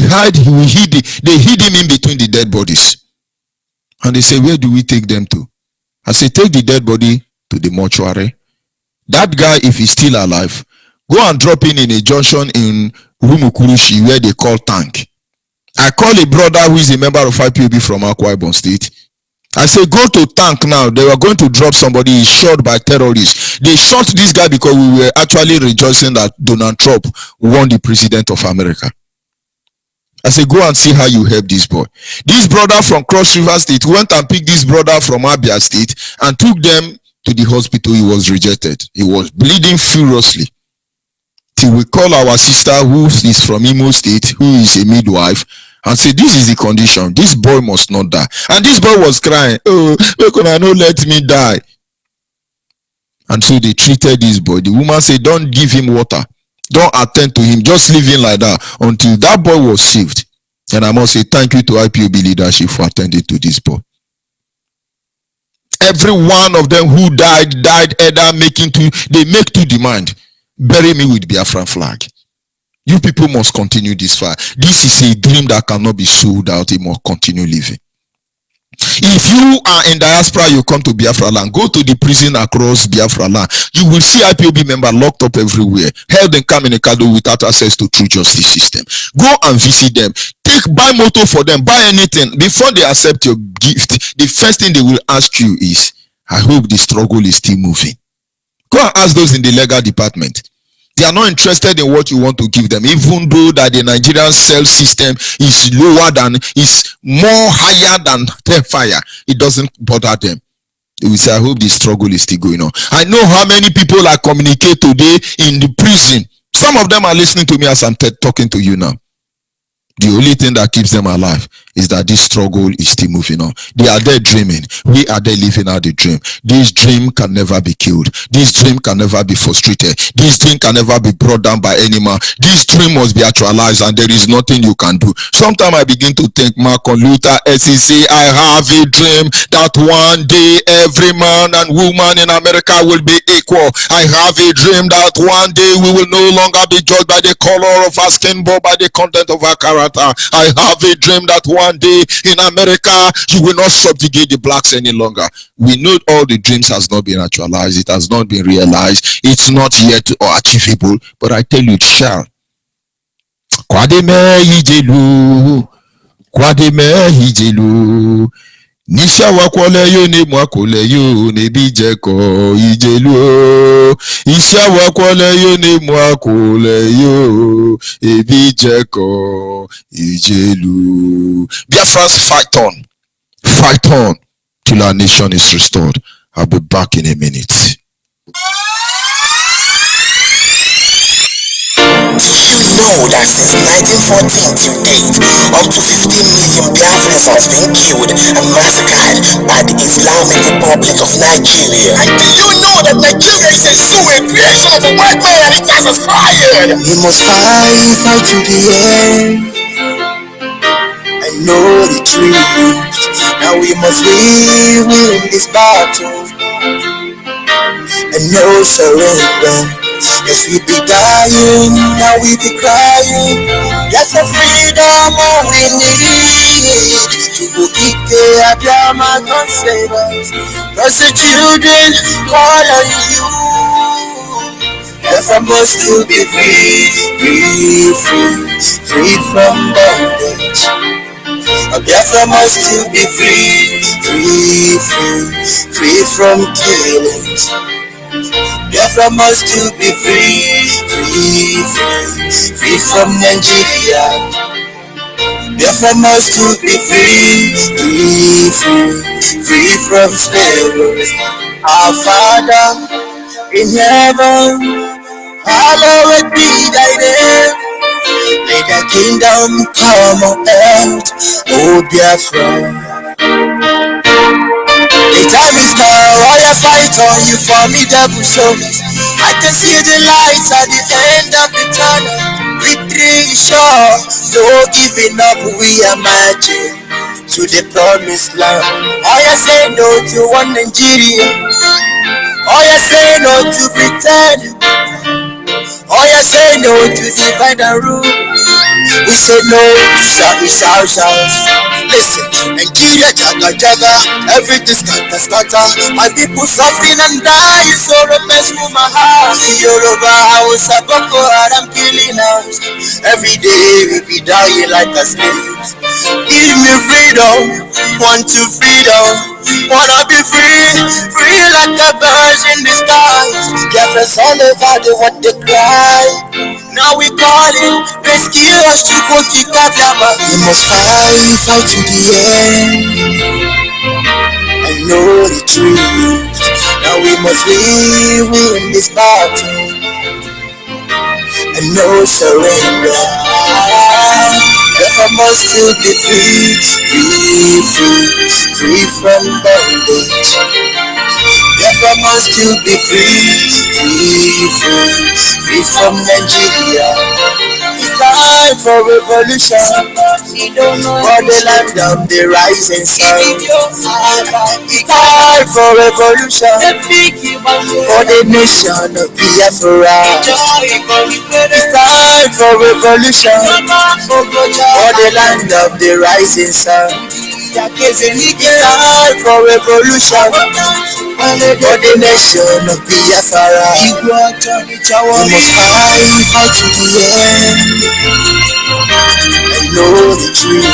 hid him in between the dead bodies. And they say, where do we take them to? I say, take the dead body to the mortuary. That guy, if he's still alive, go and drop in a junction in Rumukurushi where they call Tank. I call a brother who is a member of IPOB from Akwa Ibom State. I say, go to Tank now. They were going to drop somebody. He's shot by terrorists. They shot this guy because we were actually rejoicing that Donald Trump won the president of America. I said, go and see how you help this boy. This brother from Cross River State went and picked this brother from Abia State and took them to the hospital. He was rejected. He was bleeding furiously. Till we call our sister who is from Imo State, who is a midwife, and say, this is the condition. This boy must not die. And this boy was crying, oh, no, let me die. And so they treated this boy. The woman said, don't give him water. Don't attend to him. Just leave him like that until that boy was saved. And I must say thank you to IPOB leadership for attending to this boy. Every one of them who died either make two demand. Bury me with Biafran flag. You people must continue this fight. This is a dream that cannot be sold out. It must continue living. If you are in diaspora, you come to Biafra land, go to the prison across Biafra land. You will see IPOB members locked up everywhere, held in Kaminikado without access to true justice system. Go and visit them. Buy motor for them, buy anything. Before they accept your gift, the first thing they will ask you is, I hope the struggle is still moving. Go and ask those in the legal department. They are not interested in what you want to give them, even though that the Nigerian cell system is more higher than fire. It doesn't bother them. They will say, I hope the struggle is still going on. I know how many people I communicate today in the prison. Some of them are listening to me as I'm talking to you now. The only thing that keeps them alive is that this struggle is still moving on. They are there dreaming. We are there living out the dream. This dream can never be killed. This dream can never be frustrated. This dream can never be brought down by any man. This dream must be actualized, and there is nothing you can do. Sometimes I begin to think, Martin Luther SEC, I have a dream that one day every man and woman in America will be equal. I have a dream that one day we will no longer be judged by the color of our skin, but by the content of our character. I have a dream that one day in America you will not subjugate the blacks any longer. We know all the dreams has not been actualized. It has not been realized. It's not yet achievable, but I tell you it shall. Kwademe hijelu, kwademe hijelu. Nisha wakwole yo ne mwakole yo ne bijeko ijelu. Isha wakwole yo ne mwakole yo ebijeko ijelu. Biafrans, fight on till our nation is restored. I'll be back in a minute. Know that since 1914 till date, up to 15 million Biafrans have been killed and massacred by the Islamic Republic of Nigeria. And do you know that Nigeria is a zoo, a creation of a white man, and it has expired? We must fight to the end and know the truth. Now we must win this battle and no surrender. Yes, we be dying, now we be crying. Yes, for freedom all we need. To go kick the Abiyama, God save us. Cause the children call on you. Yes, I must to be free from bondage. Yes, I must to be free from killings. Biafra must to be free from Nigeria. Biafra must to be free from slavery. Our Father in heaven, hallowed be thy name. May thy kingdom come on earth, O Biafra. The time is now, all your fight on you formidable soldiers. I can see the lights at the end of the tunnel. Victory is sure, no giving up, we are marching to the promised land. All you say no to one Nigeria. All you say no to pretend. All you say no to divide and rule. We say no to shout. Listen, Nigeria jaga, everything scatter. My people suffering and dying, so remorseful my heart. Yoruba, Hausa, Boko Haram killing us. Every day we be dying like a slaves. Give me freedom, want to freedom. Wanna be free like the birds in the skies. Biafrans all over the world they cry. Now we calling, rescue us to go kick Abiyama. We must fight to the end and know the truth. Now we must win this battle and no surrender. Biafra must to be free from bondage. Biafra must to be free from Nigeria. It's time for revolution for the land of the rising sun. It's time for revolution for the nation of Biafra. It's time for revolution for the land of the rising sun. It's time for revolution for the nation of Biafra. We must fight to the end and know the truth.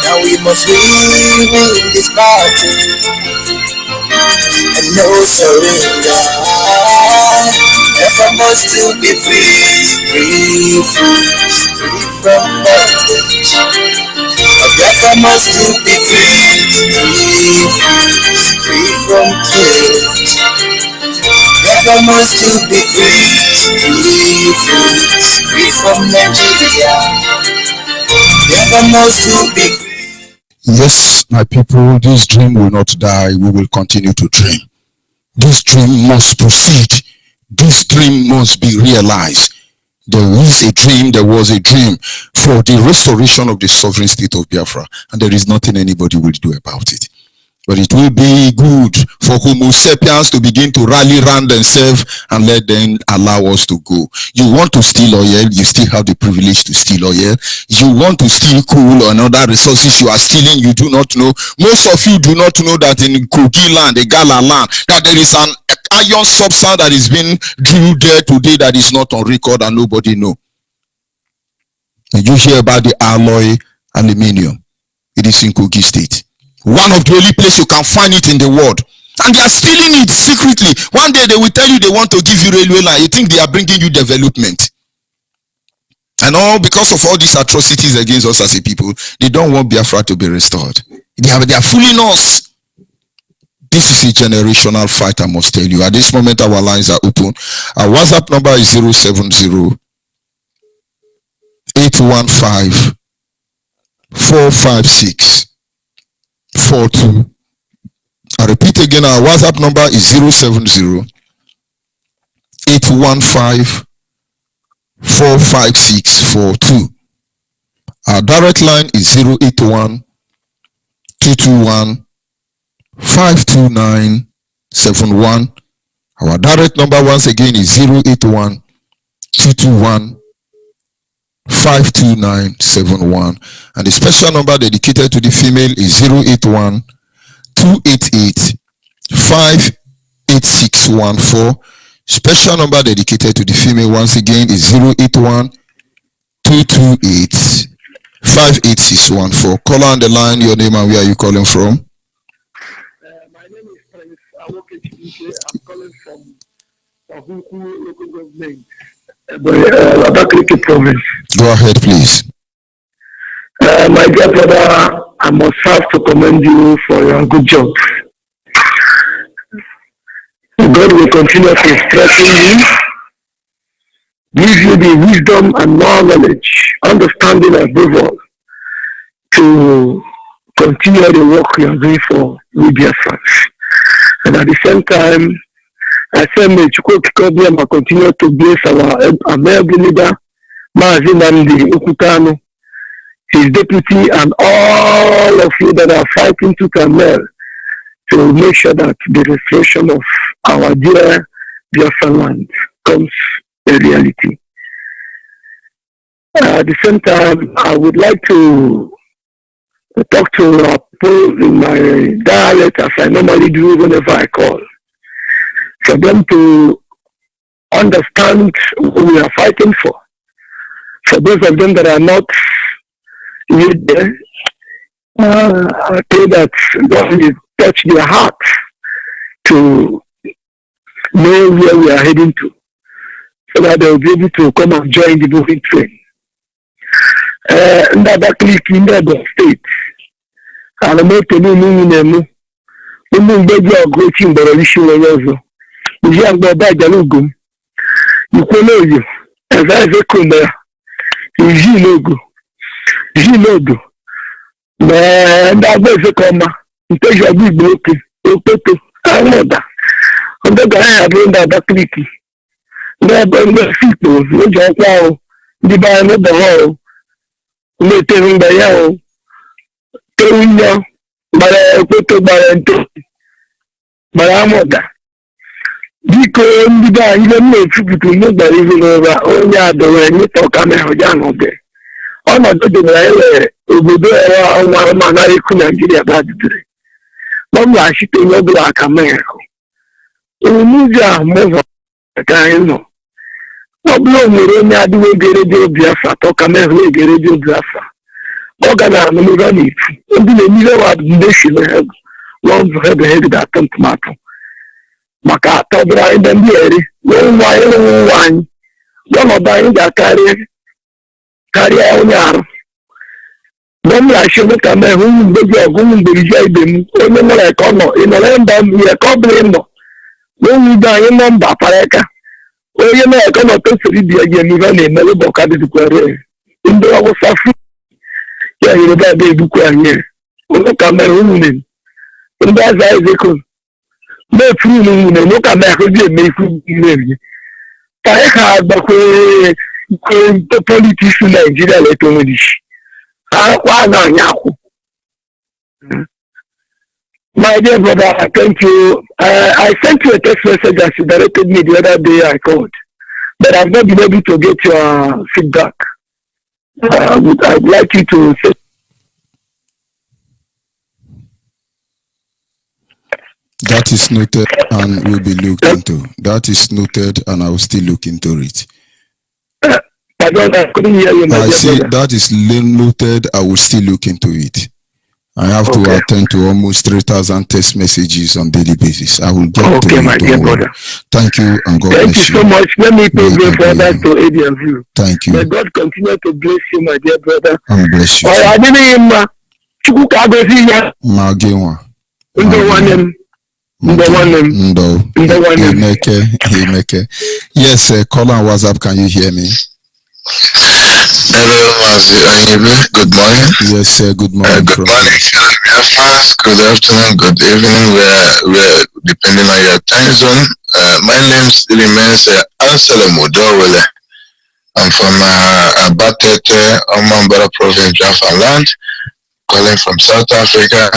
Now we must win this battle and no surrender. Biafra must must still be free, free from bondage. Biafra must still be free, free from chaos. Biafra must still be free, free from Nigeria. Biafra must still be free. Yes, my people, this dream will not die. We will continue to dream. This dream must proceed. This dream must be realized. There is a dream, there was a dream for the restoration of the sovereign state of Biafra, and there is nothing anybody will do about it. But it will be good for Homo sapiens to begin to rally around themselves and let them allow us to go. You want to steal oil, you still have the privilege to steal oil. You want to steal coal or other resources you are stealing, you do not know. Most of you do not know that in Kogi land, the Gala land, that there is an iron substance that is being drilled there today that is not on record and nobody know. And you hear about the alloy aluminium. It is in Kogi state. One of the only places you can find it in the world. And they are stealing it secretly. One day they will tell you they want to give you railway line. You think they are bringing you development. And all because of all these atrocities against us as a people, they don't want Biafra to be restored. They are fooling us. This is a generational fight, I must tell you. At this moment, our lines are open. Our WhatsApp number is 070 815 456 42. I repeat again, our WhatsApp number is 070 815 456 42. Our direct line is 081 221 52971. Our direct number once again is 081 221 52971. And the special number dedicated to the female is 081 288 58614. Special number dedicated to the female once again is 081 228 58614. Caller on the line, your name and where are you calling from? My name is Prince Awoke. I'm calling from Ohuku local government, Abakaliki province. Go ahead, please. My dear brother, I must have to commend you for your good job. God will continue to strengthen you, give you the wisdom and knowledge, understanding above all, to continue the work you are doing for BIAFRA. And at the same time, I say may Chukwu continue to bless our American leader, Maazị Nnamdi Okutano, his deputy, and all of you that are fighting to Kamel to make sure that the restoration of our dear Biafra land comes a reality. At the same time, I would like to talk to our people in my dialect as I normally do whenever I call, for them to understand what we are fighting for. For those of them that are not yet there, I pray that God will touch their hearts to know where we are heading to, so that they will be able to come and join the moving train. Ndabaklik in the state, and I'm not telling you, great Borolishu, you have no bad Jalugum. You can know you, as I say, Kumba, you logo, and that was a comma. You take your big broken, Opeto, I know that. And the guy had learned that clicky. There were no people, no joke now, the buy another hole, no telling the yellow, telling you, but I put to buy and talk. But I'm not that. Because the guy, you don't know people know that even over, oh, yeah, the way you talk, I'm a young of them. I'm not doing it. Obodo ọnwa ma na-ekwu Nigeria gbadidere n'ọnụ achịte onye ọbụla aka mee omume ahụ mụzọ ka anyị nọ ọ bụla o nwere onye adịghị ege redio Biafra atọ ka mehụ ege redio Biafra ọ ga na anụmụga n'ifu ndị na-emire wa ndị shile n'ọzụ ebe ha gida atọ ntụmatụ maka atọ bịara ebe ndị eri n'ụwa anyị n'ụwa anyị ọnọdụ anyị ga-akarịa onye arụ mgbe m na-achị ka m hụ mgbe gị ọgụ mgberiji ibe m onye nwere ka ọ nọ ị nọrọ mba mmiri ka ọ bụla ị nọ n'onwe ibe anyị nọ mba para aka onye mere ka ọ nọ tosiri ibi ya ga-eme na-emere bụ ọka dịkwara ndị ọwụsa ya yoruba ebe ebukwa anyị onye ka mere ụmụnne ndị aza ezeko mefuru ụmụnne n'ụka mehụzi eme ifu mmeri ka anyị ha gbakwere politiks Nigeria letonwedishi akwa na-anya akwụ. My dear brother, thank you. I sent you a text message as you directed me the other day I called, but I've not been able to get your feedback. I'd like you to say. That is noted and will be looked into. That is noted and I will still look into it. Pardon, I couldn't hear you, my I dear see brother. that is noted. I will still look into it. I have to attend to almost 3,000 text messages on daily basis. I will get to it. My dear brother. Thank you and God Thank bless you so much. Let me pray for others to aid your view. Thank you. May God continue to bless you, my dear brother. And bless you. I didn't Magewa. Yes, call on WhatsApp. Can you hear me? Hello, good morning. Yes, sir. Good morning. Good morning. Good afternoon, good evening. We're depending on your time zone. My name remains Anselm Udowele. I'm from Abatete, Omambara Province, Jaffa Land, calling from South Africa.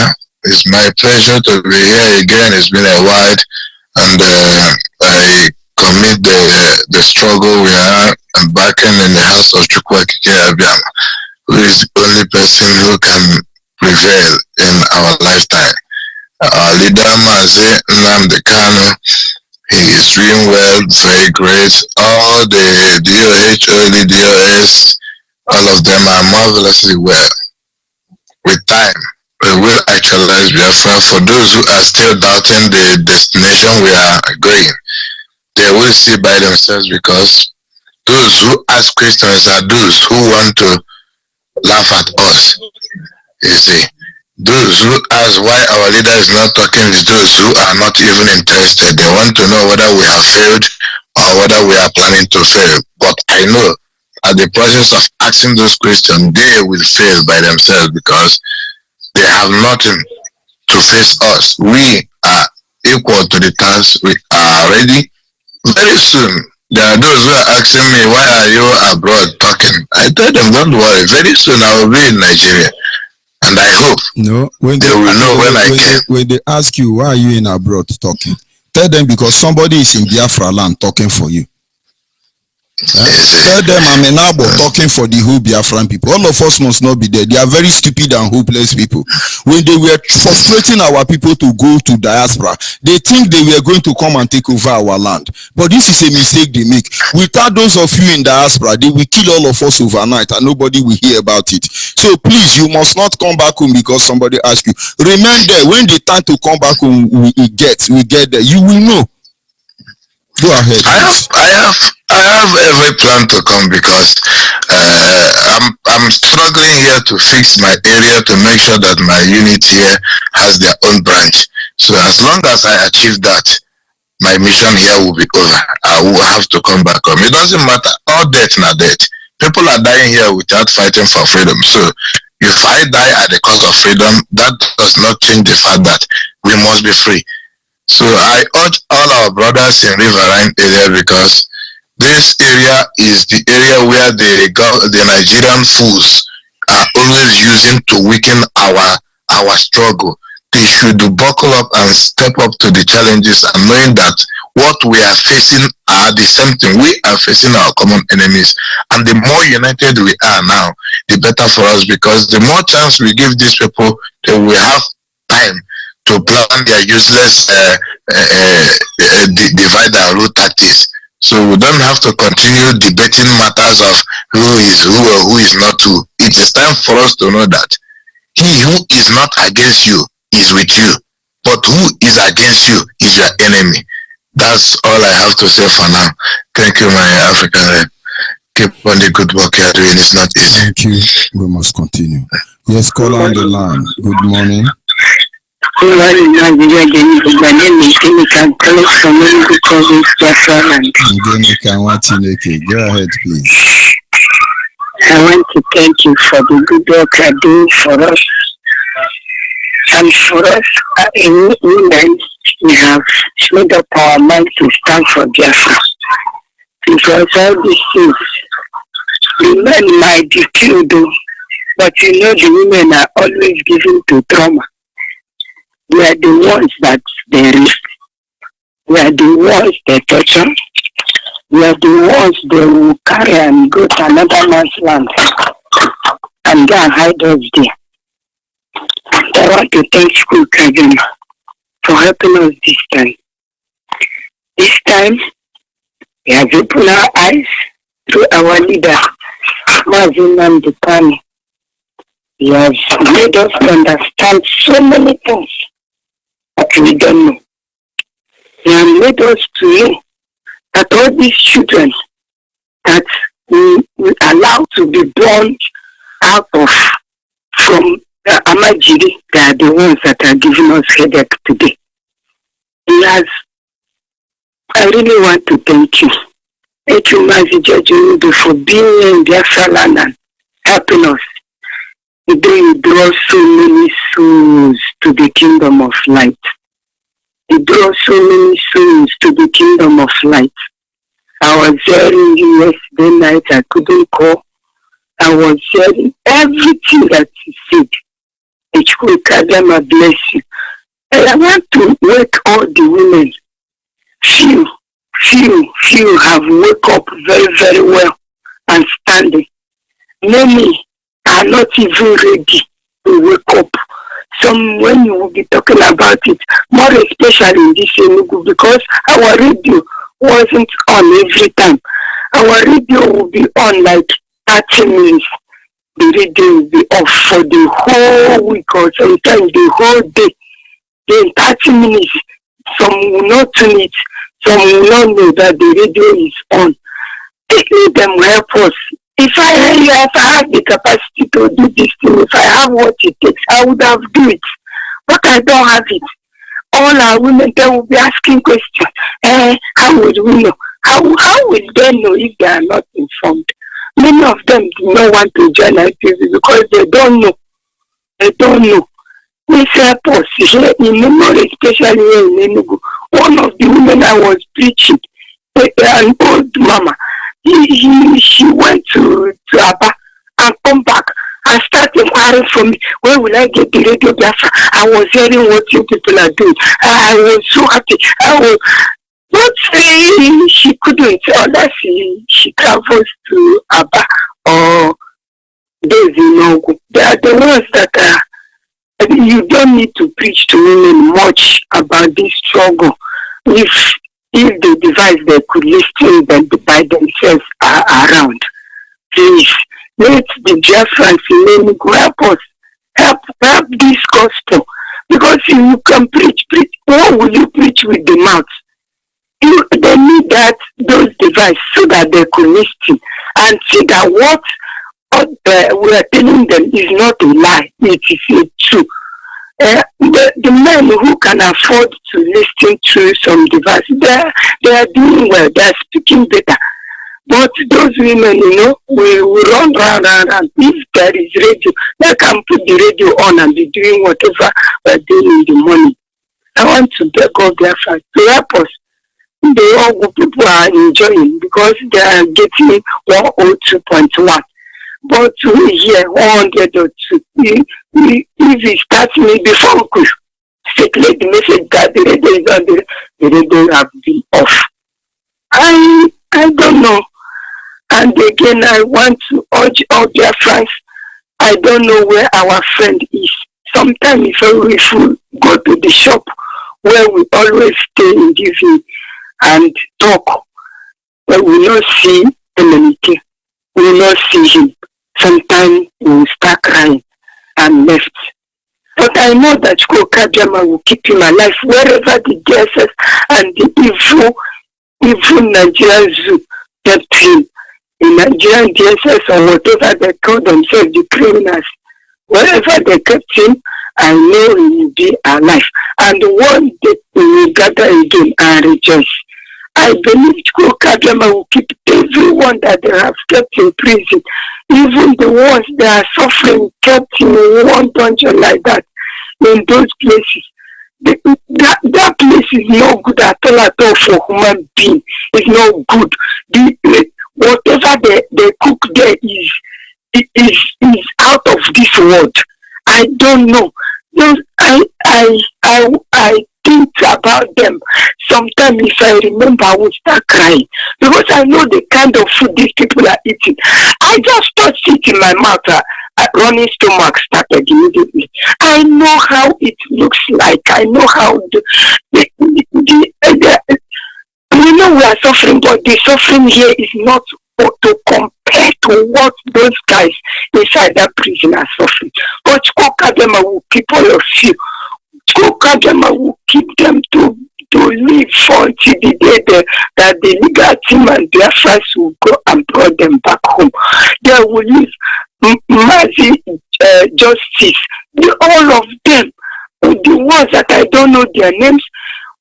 It's my pleasure to be here again. It's been a while, and I commit the struggle we are embarking in the house of Chukwakike Abiam, who is the only person who can prevail in our lifetime. Our leader, Mazi Nnamdi Kanu, he is doing well, very great. All the DOH, early DOS, all of them are marvelously well. With time, we will actualize Biafra. For those who are still doubting the destination we are going, they will see by themselves, because those who ask questions are those who want to laugh at us. You see, those who ask why our leader is not talking is those who are not even interested. They want to know whether we have failed or whether we are planning to fail. But I know at the process of asking those questions, they will fail by themselves, because they have nothing to face us. We are equal to the task. We are ready. Very soon, there are those who are asking me, why are you abroad talking? I tell them, don't worry, very soon I will be in Nigeria. And I hope when they will know when I can. When they ask you, why are you in abroad talking? Tell them, because somebody is in Biafra land talking for you. Tell them I'm in Abo talking for the whole Biafran people. All of us must not be there. They are very stupid and hopeless people. When they were frustrating our people to go to diaspora, they think they were going to come and take over our land. But this is a mistake they make. Without those of you in diaspora, they will kill all of us overnight and nobody will hear about it. So please, you must not come back home because somebody asked you. Remain there. When the time to come back home we get there, you will know. Go ahead. I have every plan to come, because I'm struggling here to fix my area to make sure that my unit here has their own branch. So as long as I achieve that, my mission here will be over. I will have to come back home. It doesn't matter. All death na death. People are dying here without fighting for freedom. So if I die at the cost of freedom, that does not change the fact that we must be free. So I urge all our brothers in Riverine area, because this area is the area where the Nigerian fools are always using to weaken our struggle. They should buckle up and step up to the challenges, and knowing that what we are facing are the same thing. We are facing our common enemies, and the more united we are now, the better for us, because the more chance we give these people, they will have time to plan their useless divide and rule tactics. So we don't have to continue debating matters of who is who or who is not who. It is time for us to know that he who is not against you is with you, but who is against you is your enemy. That's all I have to say for now. Thank you, my African. Keep on the good work you're doing. It's not easy. Thank you. We must continue. Yes, caller on the line. Good morning. Good morning, my name is Timothy. I'm calling from Enugu Province, Biafra land. Go ahead, please. I want to thank you for the good work you're doing for us. And for us, women, we have made up our mind to stand for Biafra. Because all these things, the men might be killed, but you know the women are always given to trauma. We are the ones that they rape. We are the ones they torture. We are the ones they will carry and go to another man's land and go and hide us there. I want to thank School Kagem for helping us this time. This time, we have opened our eyes through our leader, Mazin Namdekani. He has made us understand so many things that we don't know. He has made us to know that all these children that we allow to be born out of from Amajiri, they are the ones that are giving us headache today. I really want to thank you. Thank you, Mazi Jajunudu, for being in Biafra land and helping us. Today you draw so many souls to the kingdom of light. You draw so many souls to the kingdom of light. I was hearing you yesterday night, I couldn't call. I was hearing everything that you said. It will bless you. And I want to wake all the women. Few have woke up very, very well and standing. Many are not even ready to wake up. Some, when you will be talking about it, more especially in this Enugu, because our radio wasn't on every time. Our radio will be on like 30 minutes. The radio will be off for the whole week or sometimes the whole day. Then 30 minutes, some will not tune it, some will not know that the radio is on. Let them help us. If I have the capacity to do this thing, if I have what it takes, I would have do it. But I don't have it. All our women, they will be asking questions. How would we know? How will they know if they are not informed? Many of them do not want to join IPV because they don't know. They don't know. We help us here in memory, especially here in Enugu. One of the women I was preaching, an old mama, she went to Abba and come back and start inquiring from me, where will I get the radio Biafra? I was hearing what you people are doing. I was so happy. But she couldn't, unless she travels to Abba or those in Ogu. They are the ones that are, you don't need to preach to women much about this struggle. If the device they could listen them by themselves are around, please let the Biafrans in Enugu help us, help this gospel, because you can preach. What will you preach with the mouth? They need those devices so that they could listen and see that what we are telling them is not a lie, it is a truth. The men who can afford to listen to some devices, they are doing well, they are speaking better. But those women, we run round and if there is radio, they can put the radio on and be doing whatever we're doing in the morning. I want to beg all their fans to help us. People are enjoying because they are getting 102.1. But we here 100 or 2. If it starts maybe before we could circulate the message that the radio is on, the radio have been off. I don't know. And again, I want to urge all their friends. I don't know where our friend is. Sometimes if we go to the shop where we always stay in giving and talk, but we not see anything. We not see him. Sometimes we will start crying and left. But I know that Kajama will keep him alive wherever the DSS and the evil Nigerian zoo kept him. The Nigerian DSS or whatever they call themselves, the criminals, wherever they kept him, I know he will be alive. And one day we will gather again and rejoice. I believe Kajama will keep everyone that they have kept in prison, even the ones that are suffering, kept in one dungeon like that, in those places. That place is no good at all for human being. It's no good. Whatever they cook there is out of this world. I don't know. I think about them. Sometimes if I remember, I will start crying because I know the kind of food these people are eating. I just touched it in my mouth. Running stomach started immediately. I know how it looks like. I know how we know we are suffering, but the suffering here is not to compare to what those guys inside that prison are suffering. But Kokadema will keep all of you. Kokadema will keep them to live until the day that the legal team and their friends will go and bring them back home. They will live mercy, justice. All of them, the ones that I don't know their names,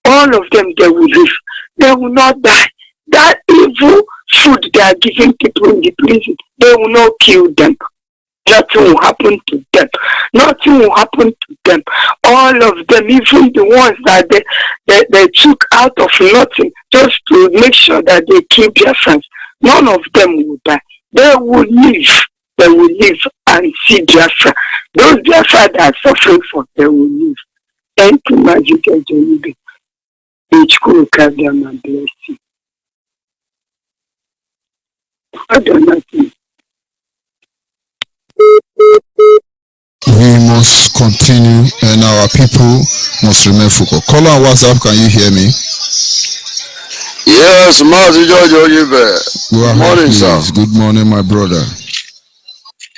all of them, they will live. They will not die. That evil food they are giving people in the prison, they will not kill them. Nothing will happen to them. Nothing will happen to them. All of them, even the ones that they took out of nothing just to make sure that they kill their friends, none of them will die. They will live. They will live and see Biafra. Those Biafra that are suffering for, they will live. Thank you, Magic and Johnny. Each cool them and bless you. I don't know. We must continue and our people must remain focused. Call on WhatsApp, can you hear me? Yes, Mazi Jojo Yibe. Go ahead, Morning, please. sir. Good morning, my brother.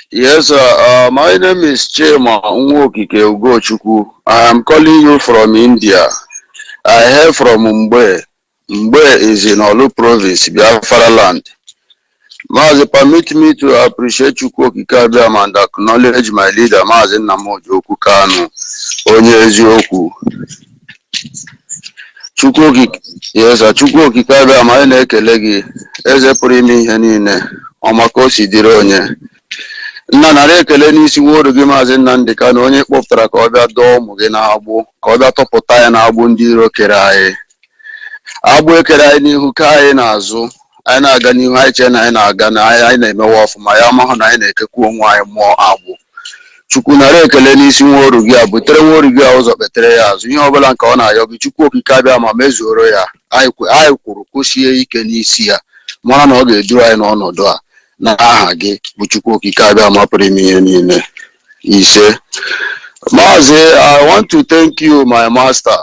Yes, sir. My name is Chema Nwokike Ugochukwu. I am calling you from India. I hail from Mumbai. Mumbai is in Olu province, Biafra land. Mazi, permit me to appreciate Chukwu Okike and acknowledge my leader, Mazi Nnamojo Kanu, onye eziokwu. Chukwu Okike, yes, Chukwu Okike anyị na-ekele gị, eze pụrụ ime ihe niile, ọmaka o si dịrị onye. Nna nara ekele n'isi nworu gị Maazị Nnamdị Kanụ, onye kpọpụtara ka ọ bịa dọọ ụmụ gị n'agbụ, ka ọ bịa tọpụta ya n'agbụ ndị iro kere anyị. Agbụ ekere anyị n'ihu ka anyị n'azụ, anyị na-aga n'ihu, anyị chee na anyị na-aga na anyị na-emewe ọfụma, ya mahụ na anyị na-ekekwa onwe anyị mmụọ agbụ. Chukwu nara ekele n'isi nworu gị a, butere nworu gị a ụzọ kpetere ya azụ, ihe ọbụla nke ọ na-ayọ gị Chukwu Okike abịa ma mezuoro ya. Anyị kwuru kwụsie ike n'isi ya, mara na ọ ga-eduru anyị n'ọnọdụ a. N'aha gị bụ Chukwu Okike abịa ma pụrụ ime ihe niile. Ise. Maazị, I want to thank you, my master.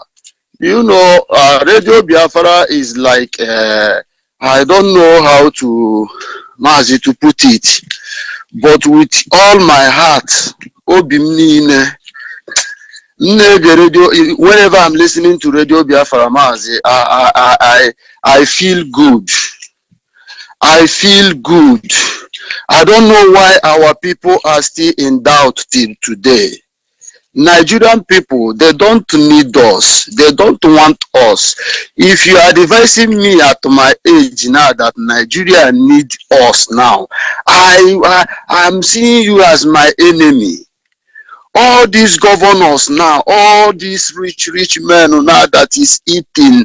You know, Radio Biafra is like, I don't know how to, Maazị, to put it, but with all my heart, Obimnine, whenever I'm listening to Radio Biafra, Maazị, I feel good. I feel good. I don't know why our people are still in doubt till today. Nigerian people, they don't need us. They don't want us. If you are advising me at my age now that Nigeria need us now, I'm seeing you as my enemy. All these governors now, all these rich men now that is eating,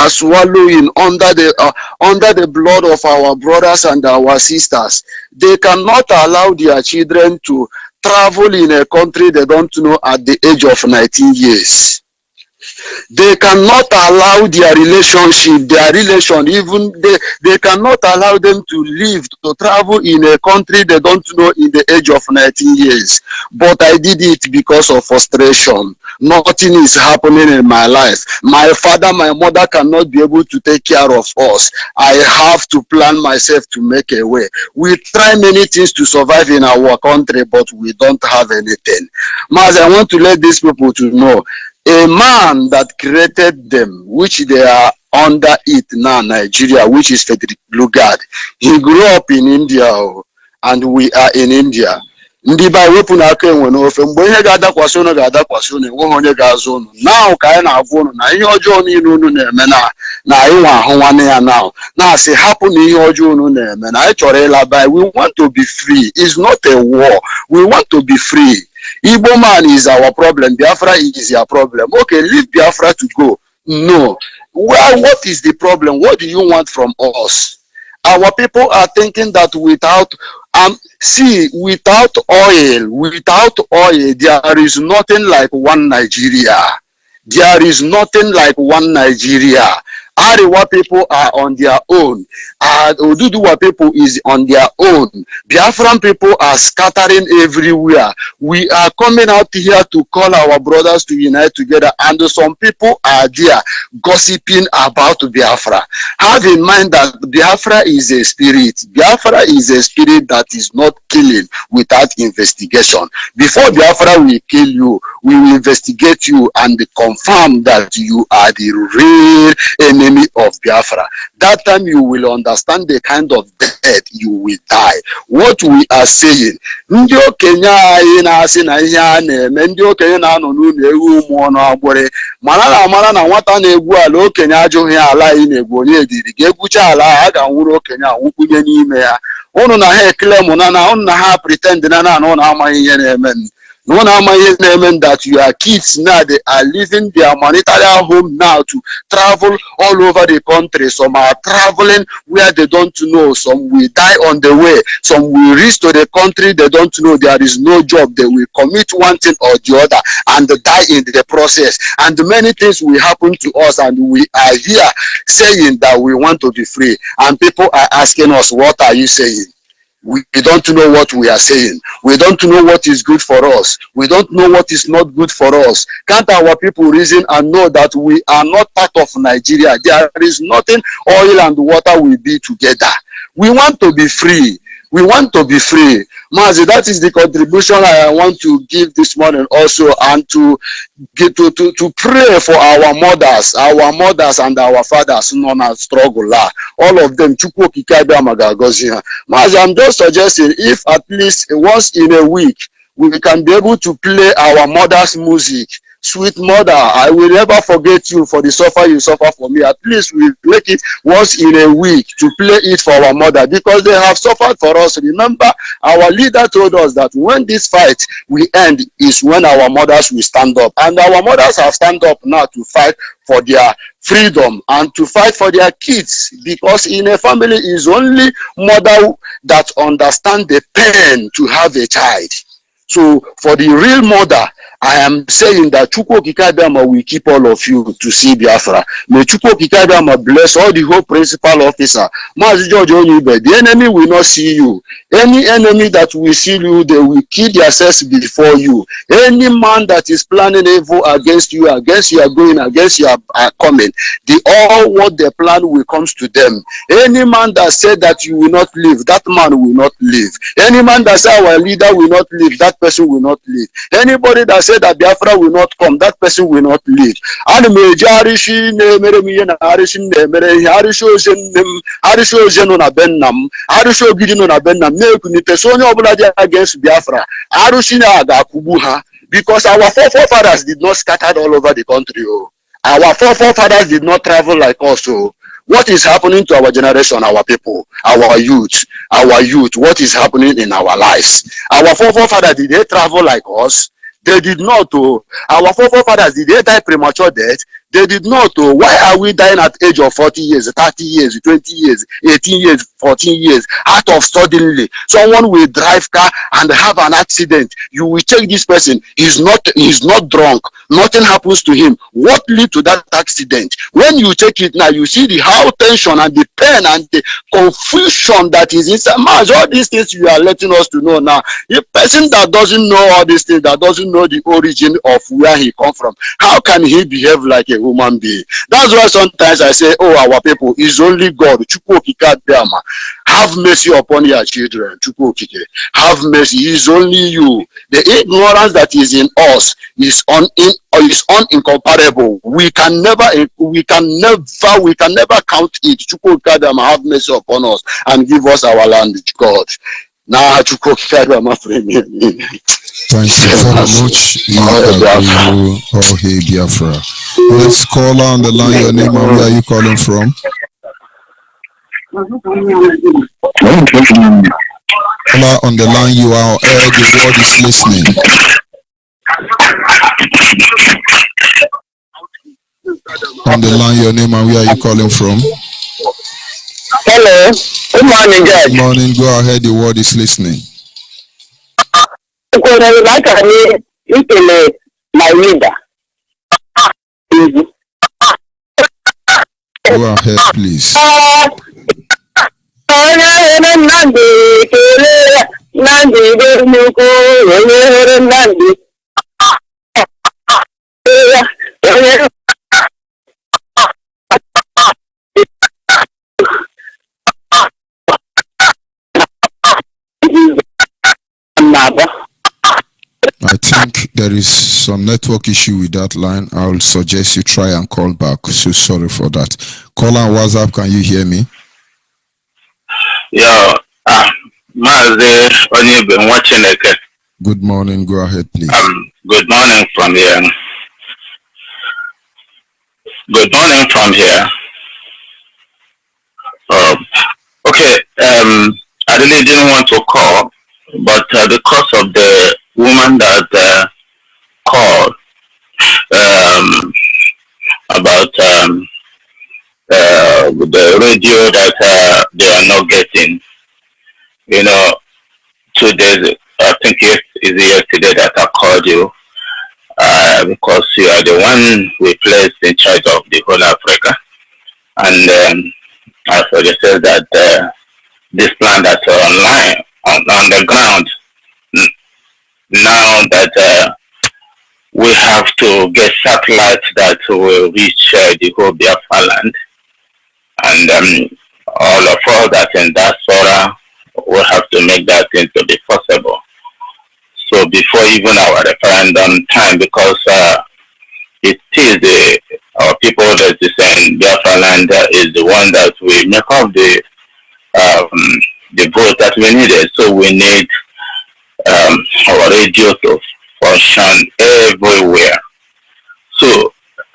swallowing under the blood of our brothers and our sisters, they cannot allow their children to travel in a country they don't know at the age of 19 years. They cannot allow their relation, even they cannot allow them to live, to travel in a country they don't know in the age of 19 years. But I did it because of frustration. nothing is happening in my life. My father, my mother cannot be able to take care of us. I have to plan myself to make a way. We try many things to survive in our country, but we don't have anything. Mas, I want to let these people to know, a man that created them, which they are under it now, Nigeria, which is Frederick Lugard, he grew up in India, and we are in India. Ndị ba wepụ n'aka enwe n'ofe mgbe ihe ga-adakwasị unu ga-adakwasị unu enweghị onye ga-azụ unu now ka anyị na-agwa unu na ihe ọjọọ niile unu na-eme na anyị nwa ahụ nwanne ya now na-asị hapụ na ihe ọjọọ unu na-eme na anyị chọrọ ịlaba. We want to be free. It's not a war. We want to be free. Igbo man is our problem. Biafra is your problem. Okay, leave Biafra to go. No. Well, what is the problem? What do you want from us? Our people are thinking that without oil, there is nothing like one Nigeria. There is nothing like one Nigeria. Ariwa people are on their own. Oduduwa people is on their own. Biafran people are scattering everywhere. We are coming out here to call our brothers to unite together, and some people are there gossiping about Biafra. Have in mind that Biafra is a spirit. Biafra is a spirit that is not killing without investigation. Before Biafra will kill you, we will investigate you and confirm that you are the real enemy of Biafra. That time you will understand the kind of death you will die. What we are saying, ndị okenye anyị na-asị na ihe a na-eme, ndị okenye na-anọ n'ụlọ ewu mmụọ n'agbụrụ mara na nwata na-egwu ala okenye ajụghị ala anyị na-egwu onye diri ga-egwucha ala a ga-anwụrụ okenye anwụkwunye n'ime ya. Unu na ha ekele mụ na unu na ha pretend na unu amaghị ihe na-eme. No, that your kids now, they are leaving their monetary home now to travel all over the country. Some are traveling where they don't know. Some will die on the way. Some will reach to the country they don't know. There is no job. They will commit one thing or the other and die in the process. And many things will happen to us. And we are here saying that we want to be free. And people are asking us, what are you saying? We don't know what we are saying. We don't know what is good for us. We don't know what is not good for us. Can't our people reason and know that we are not part of Nigeria? There is nothing oil and water will be together. We want to be free. We want to be free. Mazi, that is the contribution I want to give this morning also, and to pray for our mothers and our fathers non struggle. All of them. Mazi, I'm just suggesting if at least once in a week we can be able to play our mother's music. Sweet mother, I will never forget you for the suffer you suffer for me. At least we make it once in a week to play it for our mother, because they have suffered for us. Remember, our leader told us that when this fight will end is when our mothers will stand up. And our mothers have stand up now to fight for their freedom and to fight for their kids, because in a family is only mother that understand the pain to have a child. So for the real mother, I am saying that Chukwu Kikadama will keep all of you to see Biafra. May Chukwu Kikadama bless all the whole principal officer. The enemy will not see you. Any enemy that will see you, they will kill themselves before you. Any man that is planning evil against you, against your going, against your coming, all what they plan will come to them. Any man that said that you will not live, that man will not live. Any man that said our leader will not live, that person will not live. Anybody that said that Biafra will not come, that person will not live. And against Biafra, because our forefathers did not scatter all over the country. Our forefathers did not travel like us. What is happening to our generation, our people, our youth, what is happening in our lives? Our forefathers, did they travel like us? They did not. Our forefathers, did they die premature death? They did not. Oh, why are we dying at age of 40 years, 30 years, 20 years, 18 years, 14 years? Out of suddenly, someone will drive car and have an accident. You will check this person. He's not drunk. Nothing happens to him. What led to that accident? When you check it now, you see the how tension and the pain and the confusion that is inside. Man, all these things you are letting us to know now. A person that doesn't know all these things, that doesn't know the origin of where he come from, how can he behave like a human being? That's why sometimes I say, oh, our people is only God. Have mercy upon your children. Have mercy. It's only you. The ignorance that is in us is incomparable. We can never count it. Have mercy upon us and give us our land, God. Now, Thank you very much. Oh, hey, Biafra. Let's call on the line. Your name and where are you calling from? Caller on the line, you are on air. The world is listening. On the line, your name and where are you calling from? Hello. Good morning, Judge. Good morning. Go ahead. The world is listening. My leader. Go ahead, please. I think there is some network issue with that line. I'll suggest you try and call back. So sorry for that. Call on WhatsApp. Can you hear me? Yeah. Maazị onye Igbo nwa Chineke. Good morning. Go ahead, please. Good morning from here. Good morning from here. Okay. I really didn't want to call, but because of the woman that called about the radio that they are not getting, you know, 2 days, I think it is yesterday that I called you because you are the one we placed in charge of the whole Africa, and I suggested that this plan that's online on the ground now that we have to get satellites that will reach the whole Biafra land, and all of us that in diaspora will have to make that thing to be possible. So before even our referendum time, because it is our people that is in Biafra land is the one that will make up the vote that we needed. So we need our radio to function everywhere. So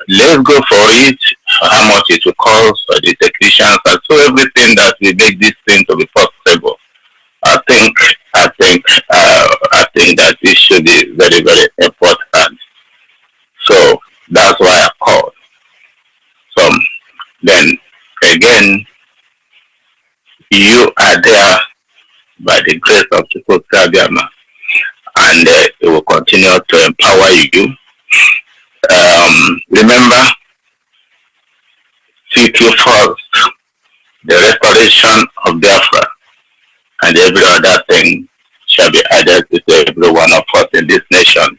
let's go for it. How much it will cost for the technicians, and so everything that will make this thing to be possible. I think that this should be very, very important. So that's why I called. So then again, you are there by the grace of the Kagama, and it will continue to empower you. Remember, seek you first, the restoration of Biafra, and every other thing shall be added to every one of us in this nation.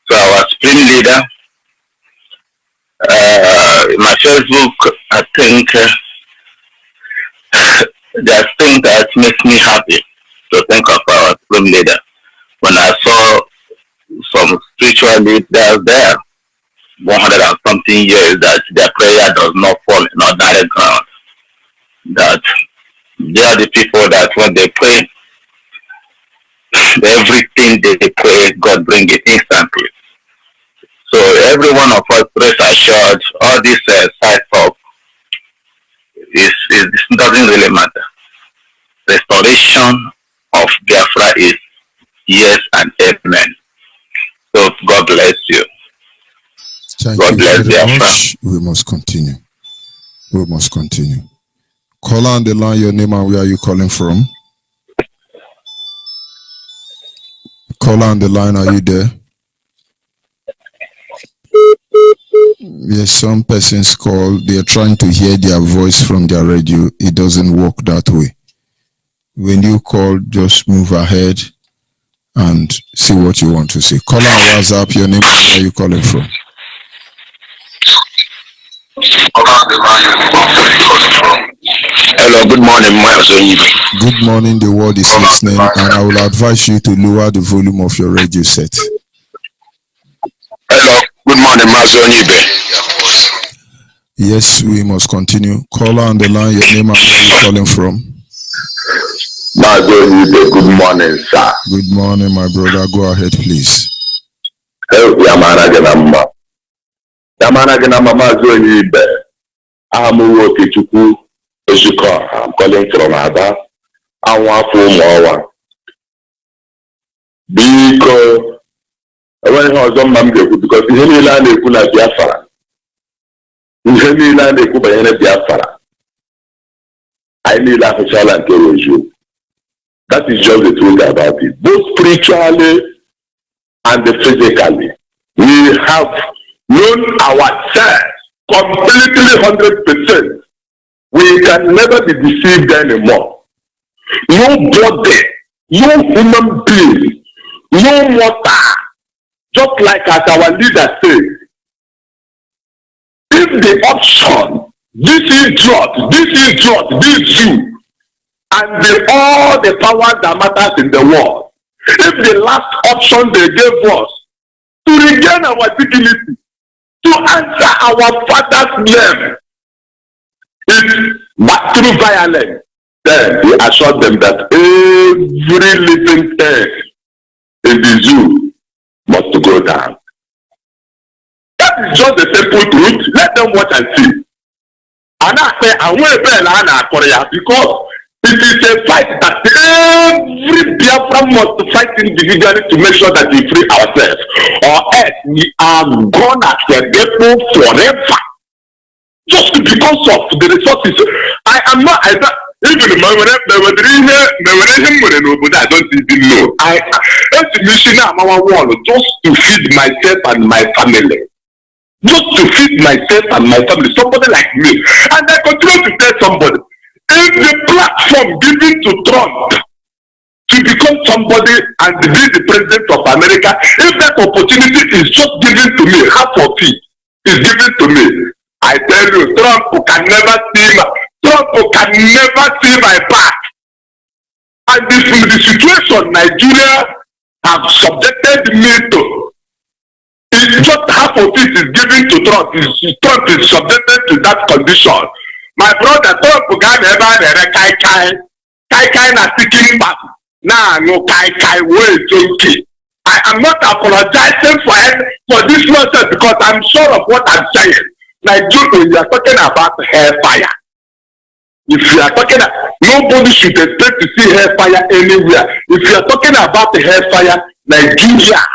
So our supreme leader, my Facebook, I think there's things that makes me happy to think of our supreme leader. When I saw some spiritual leaders there, 100 and something years, that their prayer does not fall in ordinary ground. That they are the people that when they pray, everything they pray, God bring it instantly. So every one of us, rest assured, all this side talk doesn't really matter. Restoration of Biafra is yes and amen. So God bless you. God bless Biafra. Much. We must continue. We must continue. Call on the line, your name and where are you calling from? Call on the line, are you there? Yes, some persons call, they are trying to hear their voice from their radio. It doesn't work that way. When you call, just move ahead and see what you want to say. Call on WhatsApp, your name and where are you calling from? Hello, good morning, Master. Good morning, the world is listening, and I will advise you to lower the volume of your radio set. Hello, good morning, Master. Yes, we must continue. Caller on the line, your name and where are you calling from? Master, good morning, sir. Good morning, my brother. Go ahead, please. Yamana Ganama, Master. I'm calling from Aba. I want for more. Because when I was on Mambo, because the Henry Land they could have Biafra. The Henry Land they could have Biafra. I need a challenge to you. That is just the truth about it. Both spiritually and physically. We have known ourselves completely 100%. We can never be deceived anymore. Nobody, no human being, no mortal, just like as our leader said, if the option, this is you, and all the power that matters in the world, if the last option they gave us to regain our dignity, to answer our father's name, but through violence, then we assured them that every living thing in the zoo must go down. That is just the simple truth. Let them watch and see. And I say, I will tell Korea because it is a fight that every Biafra must fight individually to make sure that we free ourselves. Or else we are gone as a depot forever. Just because of the resources. I don't even know. I don't even know. It's a mission on our wall just to feed myself and my family. Just to feed myself and my family. Somebody like me. And I continue to tell somebody, if the platform given to Trump to become somebody and be the president of America, if that opportunity is just given to me, half of it is given to me, I tell you, Trump can never see my back. And this is the situation Nigeria have subjected me to. It's just half of it is given to Trump. Trump is subjected to that condition. My brother, Trump can never kai na seeking back. Nah, no kai wait, okay. I am not apologizing for this nonsense because I'm sure of what I'm saying. Nigeria, you are talking about hellfire. If you are talking about, nobody should expect to see hellfire anywhere. If you are talking about hellfire, Nigeria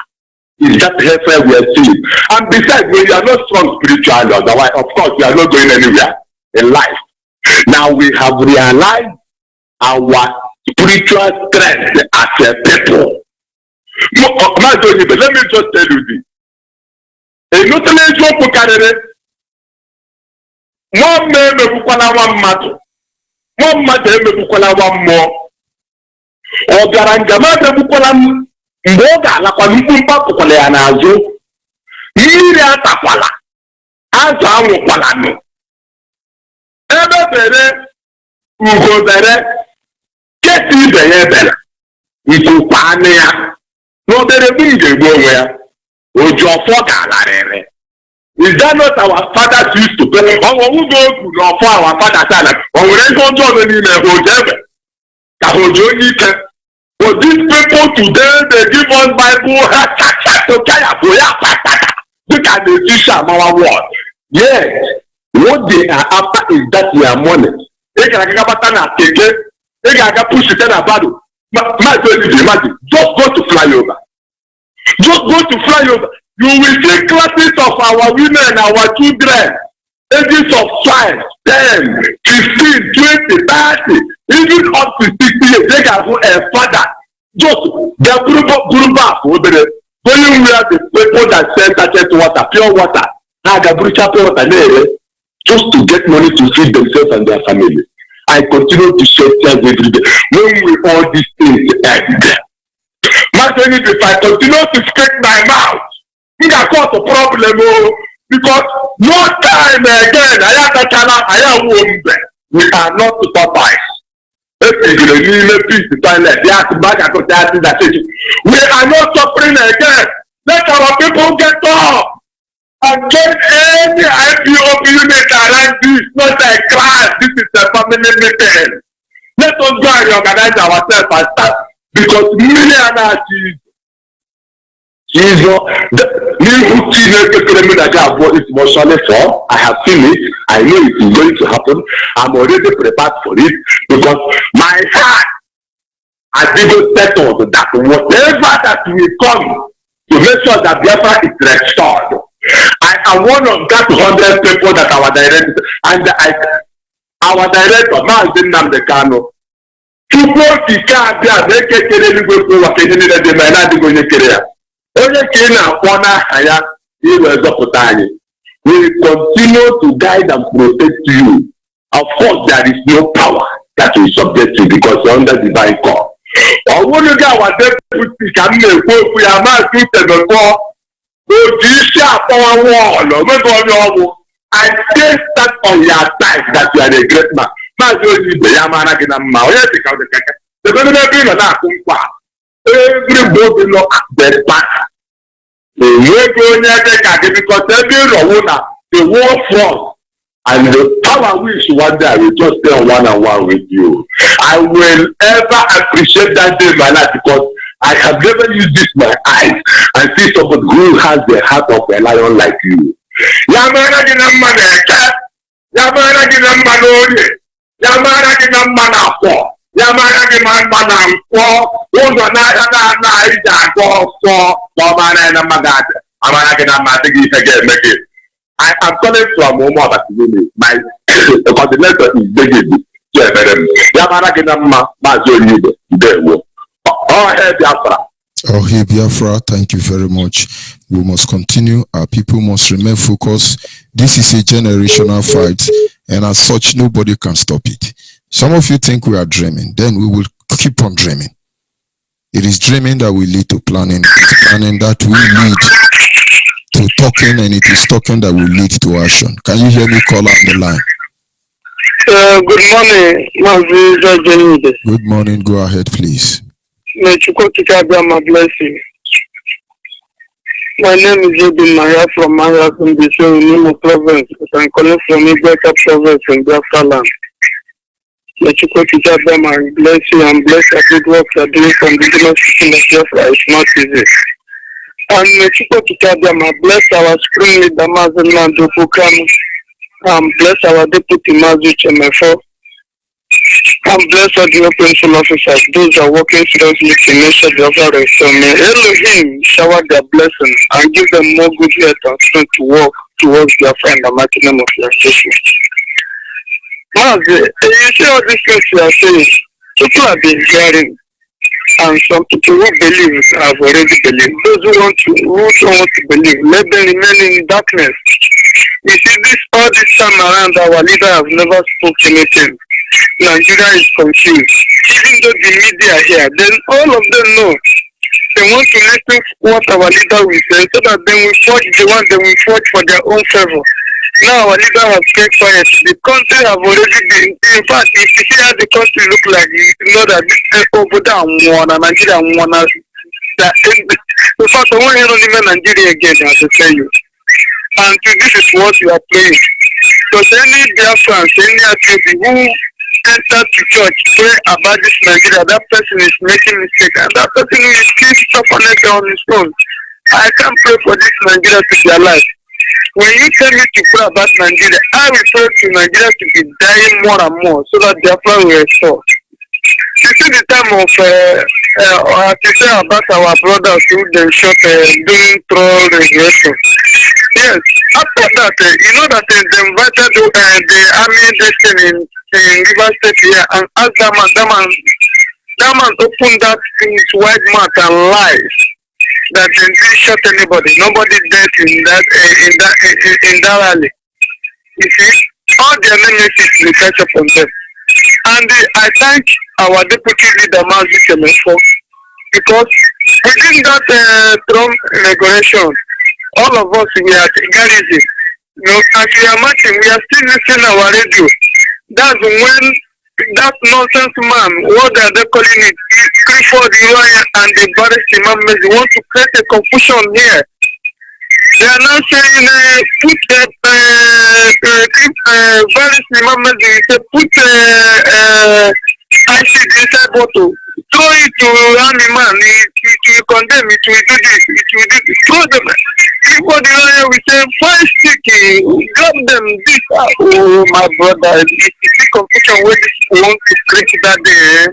is that hellfire we are seeing. And besides, when you are not strong spiritually, otherwise, of course, you are not going anywhere in life. Now we have realized our spiritual strength as a people. Let me just tell you this. One man emebukwala one mmadụ emebukwala one mmụọ ọgaranya mmadụ emebukwala mgbe ọ ga-alakwa mkpụmkpụ apụkwala ya n'azụ mmiri atakwala azụ anwụkwala nụ ebe bere ugo bere kesi ibe ya ebela nkụkwa anụ ya n'obere bụ ga-egbu onwe ya oji ọfọ ga-alarịrị. Is that not our fathers used to pray? Our fathers are like, but these people today, they give us Bible look at the issue of our world. Yes, what they are after is that we are money. They can push it about it. Just go to flyover. you will see classes of our women, our children, ages of 5, 10, 15, 20, 30, even up to 60 years. They can go a father. Just the group up going where the people that sell sachet water, pure water, pure water, just to get money to feed themselves and their family. I continue to shed tears every day. When will all these things end? If I continue to speak my mouth, it can cause a problem, because no time again, we are not supervised. We are not suffering again. Let our people get up and get any IPOB unit around this, not a class. This is a family meeting. Let us go and organize ourselves and start, because millions Jesus, I have seen it. I know it is going to happen. I'm already prepared for it, because my heart has even settled that whatever that will come to make sure that Biafra is restored. I am one of that 100 people that our director and our director, Mazin Namdekano, we will continue to guide and protect you. Of course, there is no power that will subject you, because you're under divine call. Or when you get our deputy, I taste that on your side that you are a great man. Everybody know the path. Because the war front and the power which one day I will just stay on one-on-one with you. I will ever appreciate that day in my life, because I have never used this my eyes and see somebody who has the heart of a lion like you. I am calling from Omo Abatini. My coordinator is begging me. Oh, hey Biafra, thank you very much. We must continue. Our people must remain focused. This is a generational fight, and as such, nobody can stop it. Some of you think we are dreaming, then we will keep on dreaming. It is dreaming that will lead to planning. It is planning that will lead to talking, and it is talking that will lead to action. Can you hear me, caller on the line? Good morning, Mazi. Good morning. Go ahead, please. May Chukwu bless you. My name is Ibn Maya from Maya from the Nimo province. I'm calling from Ipob province in Biafra land. May Chukwu bless you and bless the good work you are doing from the system of Biafra. It's not easy. And may Chukwu bless our spring leader Mazi Nando Bukam, and bless our deputy Mazi Chemefo. And bless all the operation officers, those are working seriously to make sure the other restore. May Elohim shower their blessings and give them more good health and strength to work towards their friend and mighty name of their station. Mazi, you see all these things you are saying, people have been hearing, and some people who believe have already believed. Those who don't want to believe, let them remain in darkness. You see, all this time around, our leader have never spoken anything. Nigeria is confused. Even though the media here, then all of them know they want to listen to what our leader will say, so that they will forge the one they will forge for their own favor. Now our leader has kept quiet. The country have already been, in fact, if you see how the country look like, you know that over there and Nigeria won us. In fact, I won't hear even Nigeria again, as I tell you. And this is what you are playing. Because any Biafrans, any Ipob who enter to church, pray about this Nigeria, that person is making mistake, and that person will still suffer on his own. I can't pray for this Nigeria to be alive. When you tell me to pray about Nigeria, I will pray to Nigeria to be dying more and more, so that Biafra will restore. You see the time of to say about our brothers who they shot during troll regression. Yes, after that, you know that they invited the army destiny in River State here and asked that man opened that his white mouth and lies that they didn't shot anybody. Nobody dead in that rally. You see, all their nemesis will catch up on them. And I thank our deputy leader, Mazi Temefo, because within that Trump regulation, all of us we are garrison. You know, as we are marching, we are still listening our radio. That's when that nonsense man, what are they calling it, Clifford Iwaya and the Barrister Imam Mezi want to create a confusion here. They are now saying put Barrister Imam Mezi say put acid inside bottle. Throw it to army man, it will condemn, it will do this, it will do this. Throw them. People the lawyer will say, fire sticky, grab them, this. Oh, my brother, it's the confusion where this want to create that day.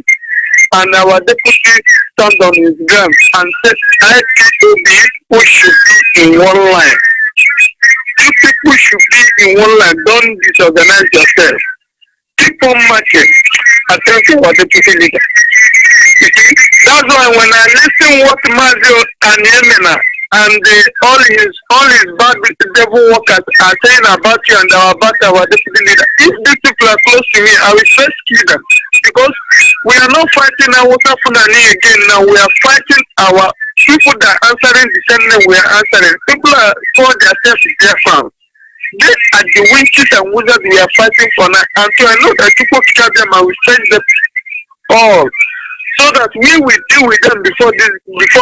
And our deputy stand on his ground and said, IPOB people should be in one line. You people should be in one line, don't disorganize yourself. Keep on marching. I thank you, our deputy leader. That's why when I listen what Mazio and Yemena and all his bad devil workers are saying about you and about our deputy leader, if these people are close to me, I will first kill them. Because we are not fighting our Fulani again now, we are fighting our people that are answering the same name we are answering. People are called themselves their fans. They are the witches and wizards we are fighting for now. And so I know that people catch them and we change them all. So that we will deal with them before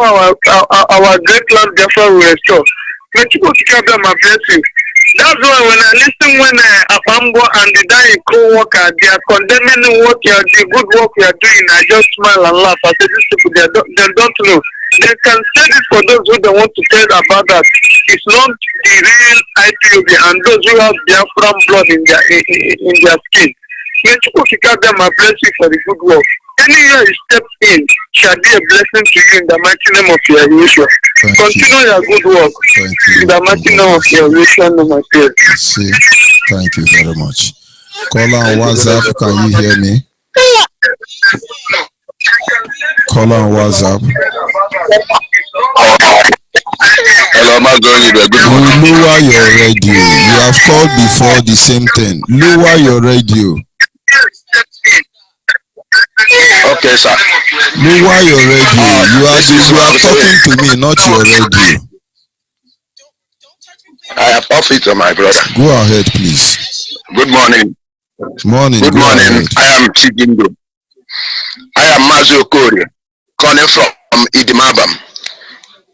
our great land Biafra will restore. When people catch them and bless you. That's why when I listen when Apambo and the dying co-worker, they are condemning the good work you are doing, I just smile and laugh. I say these people they don't know. They can say this for those who don't want to tell about that. It's not the real IPOB and those who have Biafran blood in their skin. When people catch them and bless you for the good work. Anywhere you step in shall be a blessing to you in the mighty name of your Yeshua. Continue your good work in the mighty name of your Yeshua. Thank you very much. Caller on WhatsApp, can you hear me? Caller on WhatsApp. Hello, my God. Lower your radio. You have called before the same thing. Lower your radio. Okay, sir. Lower your radio. You are talking to me, not your radio. I have off it, my brother. Go ahead, please. Good morning. Morning. Good morning. I am Chigindo. I am Mazi Okori, calling from Idimabam.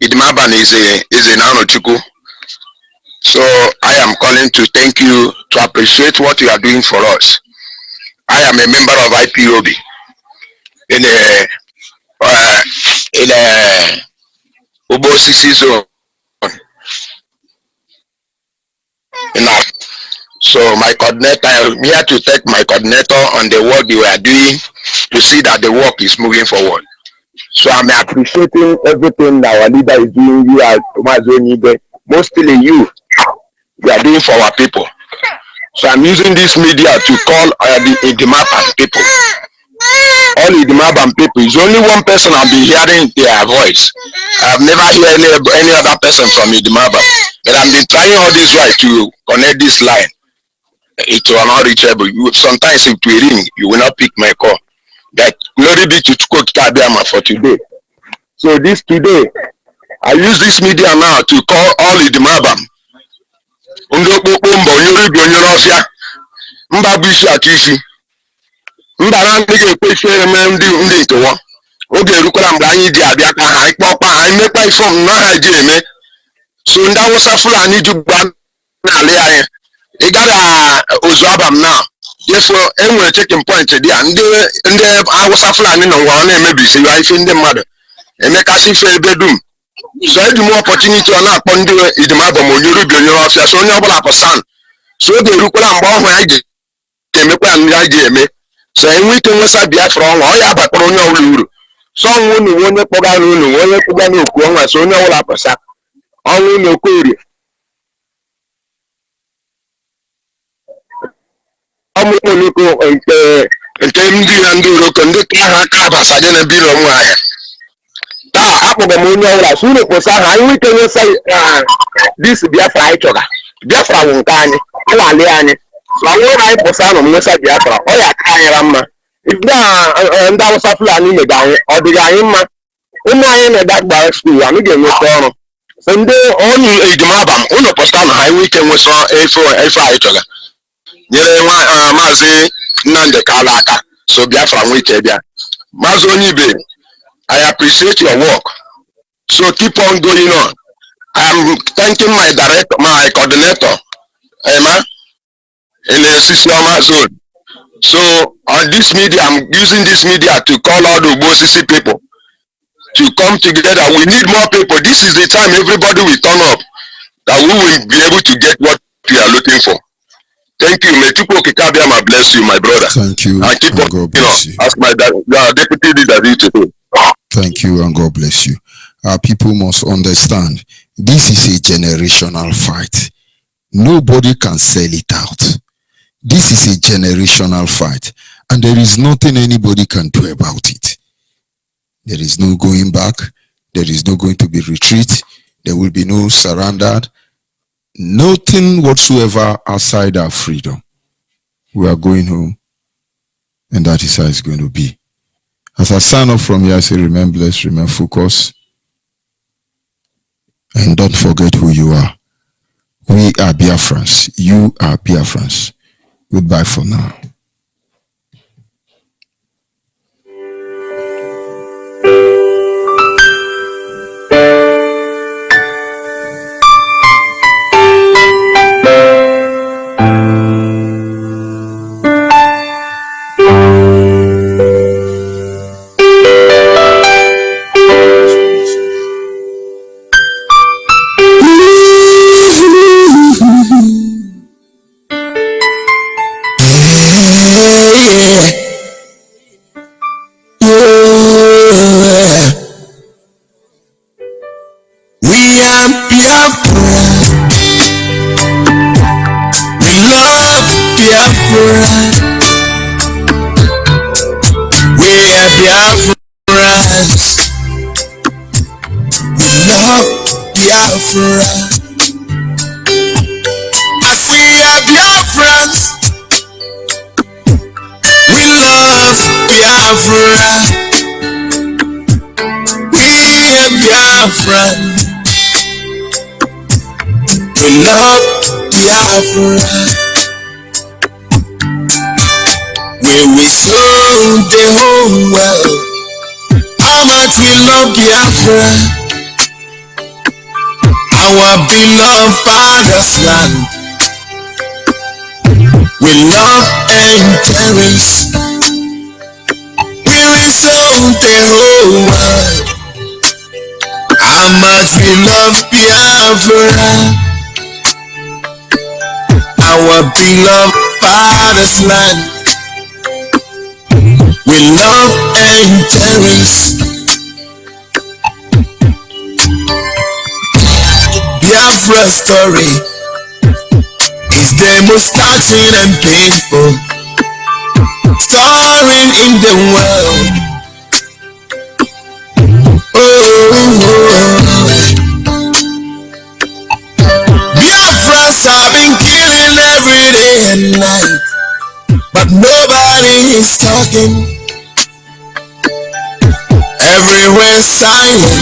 Idimabam is in Anochuku. So I am calling to thank you, to appreciate what you are doing for us. I am a member of IPOB in a Ubosisi zone. So my coordinator, I'm here to thank my coordinator on the work they were doing to see that the work is moving forward. So I'm appreciating everything that our leader is doing. You are mostly you are doing for our people. So I'm using this media to call the Idimaban people. All Idimaban people. It's only one person I've been hearing their voice. I've never heard any other person from Idimaban. But I've been trying all this while to connect this line. It will not reachable. Sometimes if we ring, you will not pick my call. But glory be to Chukwuka for today. So this today, I use this media now to call all Idimabam. Mbabushi Atishi. Mbara ndị ga-ekpefe eme ndị nkewa. Oge erukwara mgbe anyị ji abịa ka ha ikpọkpa ha imekpa ifom na ha ji eme. So ndị Awụsa Fulani jugba n'ala anyị. Ị gara Ozuabam now. Therefore, enwere checking point dị a ndị Awụsa Fulani nọ ngwa na-emebisi ya ife ndị mmadụ. Emekasị ife ebe dum. So eji m opportunity ọ na-akpọ ndị Idimabam onyere ubi onyere ọfịa. So onye ọbụla pụsan. So oge erukwara mgbe ọhụrụ anyị ji emekwa ndị anyị ji eme. So enwe ike nwesa Biafra ọnwa ọ ya bakpọrọ onye ọbụla uru. Song unu onye kpọgara unu onye kpọga n'okwu ọnwa so onye ọbụla pụsa ọnwụ na Okorie ọmụkpọnoko nke ndị na ndị uroko ndị ka ha aka abasaje na biro nwaanyị taa akpọgọ m onye ọbụla so unu kpụsa ha anyị nwike nyesa dis Biafra anyị chọga Biafra bụ nke anyị ọ na-alị anyị so anyị ụlọ anyị pụsa nọ m nwesa Biafra ọ ya aka anyịra mma ndị Awụsa Fulani mega anyị ọ dịghị anyị mma ụmụ anyị na-ede gbara skuul anyị ga-enweta ọrụ so ndị onye ejimaba m ụlọ pụsa na ha enwe ike nwesa efe anyị chọga nyere maazị Nnamdi Kanu aka so Biafra nwee ike bịa. Maazị onye ibe, I appreciate your work, so keep on going on. I am thanking my director, my coordinator, Emma, in the Sisioma zone. So on this media, I'm using this media to call all the Ubosisi people to come together. We need more people. This is the time everybody will turn up, that we will be able to get what we are looking for. Thank you. May Chukwu Okikabiyama bless you, my brother. Thank you. And keep on, God bless you. as my deputy leader did today. Thank you and God bless you. Our people must understand this is a generational fight. Nobody can sell it out. This is a generational fight, and there is nothing anybody can do about it. There is no going back. There is no going to be retreat. There will be no surrender. Nothing whatsoever outside our freedom. We are going home, and that is how it's going to be. As I sign off from here, I say remain blessed, remain focused, and don't forget who you are. We are Biafrans. You are Biafrans. Goodbye for now. We will show the whole world how much we love Biafra, our beloved father's land. We love and cherish. We will show the whole world how much we love Biafra, our beloved father's land. We love and cherish. Biafra's story is the most touching and painful story in the world. Biafrans have been killing every day and night, but nobody is talking. Everywhere silent.